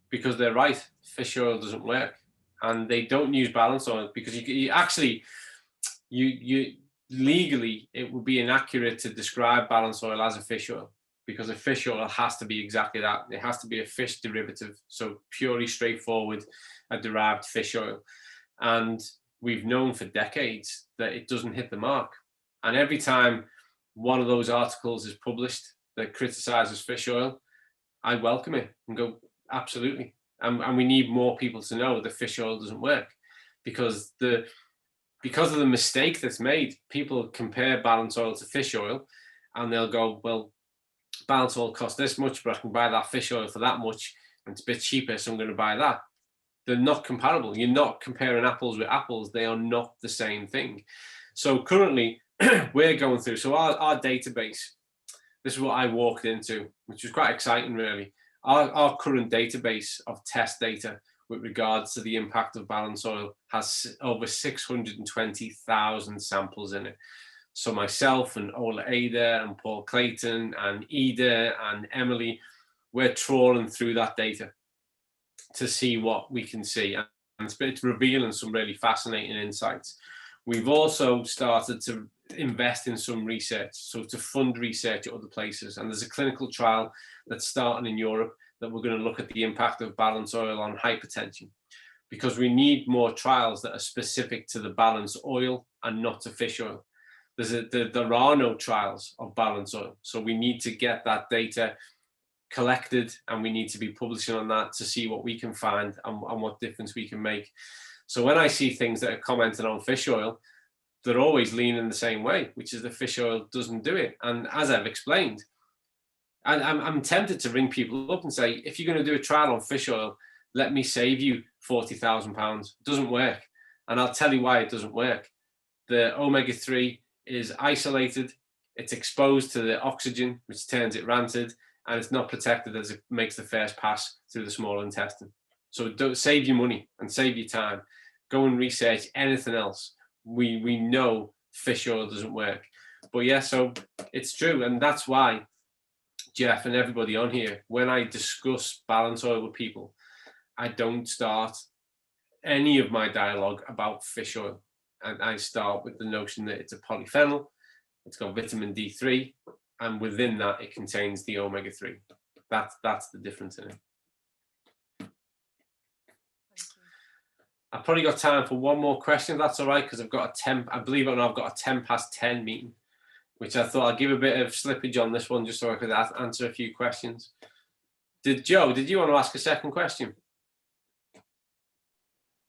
because they're right. Fish oil doesn't work, and they don't use balance oil because you actually legally it would be inaccurate to describe balance oil as a fish oil, because a fish oil has to be exactly that. It has to be a fish derivative, so purely straightforward, a derived fish oil. And we've known for decades that it doesn't hit the mark. And every time one of those articles is published that criticizes fish oil, I welcome it and go, absolutely. And we need more people to know that fish oil doesn't work, because of the mistake that's made. People compare balance oil to fish oil, and they'll go, well, balance oil costs this much, but I can buy that fish oil for that much, and it's a bit cheaper, so I'm going to buy that. They're not comparable. You're not comparing apples with apples. They are not the same thing. So currently, we're going through, so our database, this is what I walked into, which was quite exciting, really. Our current database of test data with regards to the impact of balance oil has over 620,000 samples in it. So myself and Ola Ada and Paul Clayton and Ida and Emily, we're trawling through that data to see what we can see. And it's revealing some really fascinating insights. We've also started to invest in some research, so to fund research at other places. And there's a clinical trial that's starting in Europe that we're going to look at the impact of balance oil on hypertension, because we need more trials that are specific to the balance oil and not to fish oil. There are no trials of balance oil, so we need to get that data collected, and we need to be publishing on that to see what we can find and what difference we can make. So when I see things that are commenting on fish oil, they're always leaning the same way, which is the fish oil doesn't do it. And as I've explained, and I'm tempted to ring people up and say, if you're going to do a trial on fish oil, let me save you £40,000. It doesn't work. And I'll tell you why it doesn't work. The omega-3 is isolated, it's exposed to the oxygen, which turns it rancid, and it's not protected as it makes the first pass through the small intestine. So don't save your money and save your time. Go and research anything else. We know fish oil doesn't work. But yeah, so it's true. And that's why, Jeff and everybody on here, when I discuss balance oil with people, I don't start any of my dialogue about fish oil. And I start with the notion that it's a polyphenol, it's got vitamin D3, and within that it contains the omega-3. That's the difference in it. I've probably got time for one more question, if that's all right, because I've got I believe it or not, I've got a 10 past 10 meeting, which I thought I'd give a bit of slippage on this one just so I could answer a few questions. Joe, did you want to ask a second question?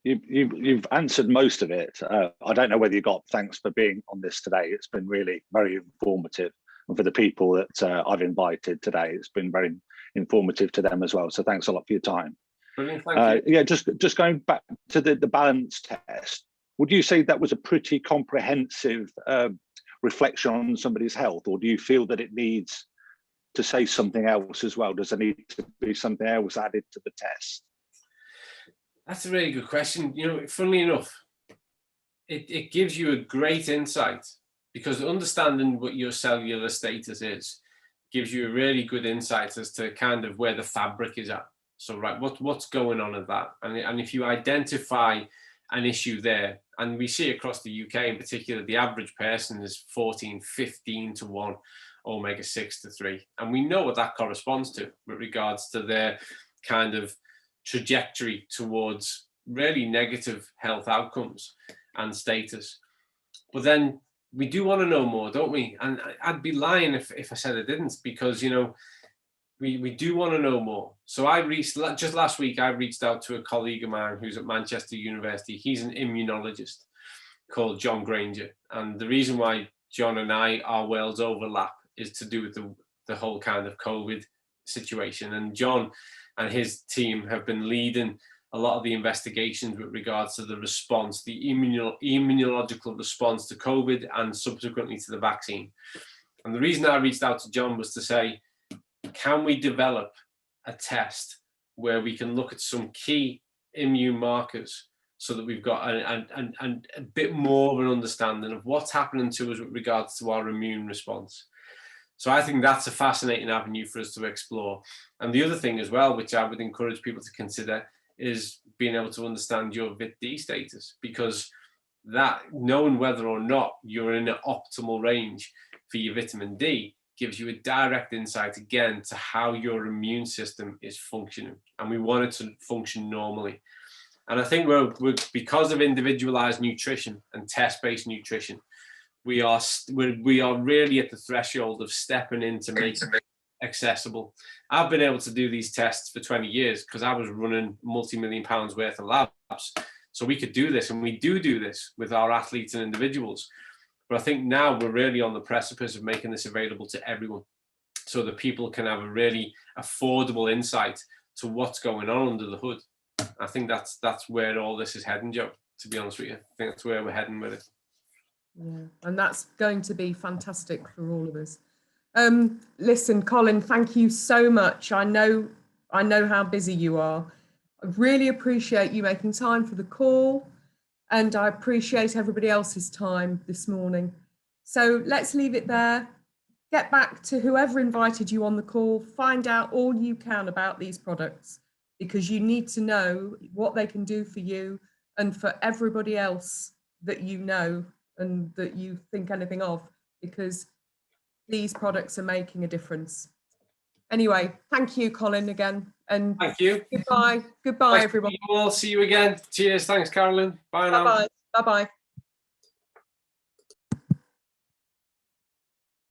You've answered most of it. I don't know whether you got thanks for being on this today. It's been really very informative. And for the people that I've invited today, it's been very informative to them as well. So thanks a lot for your time. Brilliant, thank you. Yeah, just going back to the balance test, would you say that was a pretty comprehensive reflection on somebody's health, or do you feel that it needs to say something else as well? Does there need to be something else added to the test? That's a really good question. You know, funnily enough, it gives you a great insight, because understanding what your cellular status is gives you a really good insight as to kind of where the fabric is at. So, right, what's going on at that? And if you identify an issue there, and we see across the UK in particular, the average person is 14, 15 to 1 omega-6 to 3. And we know what that corresponds to with regards to their kind of trajectory towards really negative health outcomes and status. But then we do want to know more, don't we? And I'd be lying if I said I didn't, because, you know, we do want to know more. So just last week, I reached out to a colleague of mine who's at Manchester University. He's an immunologist called John Granger. And the reason why John and our worlds overlap is to do with the whole kind of COVID situation. And John and his team have been leading a lot of the investigations with regards to the response, the immunological response to COVID and subsequently to the vaccine. And the reason I reached out to John was to say, can we develop a test where we can look at some key immune markers so that we've got a bit more of an understanding of what's happening to us with regards to our immune response. So I think that's a fascinating avenue for us to explore. And the other thing as well, which I would encourage people to consider, is being able to understand your VIT-D status, because that, knowing whether or not you're in an optimal range for your vitamin D, gives you a direct insight again to how your immune system is functioning. And we want it to function normally. And I think we're because of individualized nutrition and test-based nutrition, we are really at the threshold of stepping in to make it accessible. I've been able to do these tests for 20 years because I was running multi-million pounds worth of labs. So we could do this, and we do this with our athletes and individuals. But I think now we're really on the precipice of making this available to everyone, so that people can have a really affordable insight to what's going on under the hood. I think that's where all this is heading, Joe, to be honest with you. I think that's where we're heading with it. Yeah, and that's going to be fantastic for all of us. Listen, Colin, thank you so much. I know how busy you are. I really appreciate you making time for the call, and I appreciate everybody else's time this morning. So let's leave it there. Get back to whoever invited you on the call, find out all you can about these products, because you need to know what they can do for you and for everybody else that you know and that you think anything of, because these products are making a difference. Anyway, thank you, Colin, again. And thank you. Goodbye. Goodbye, everyone. We'll see you again. Cheers. Thanks, Carolyn. Bye now. Bye-bye. Bye-bye.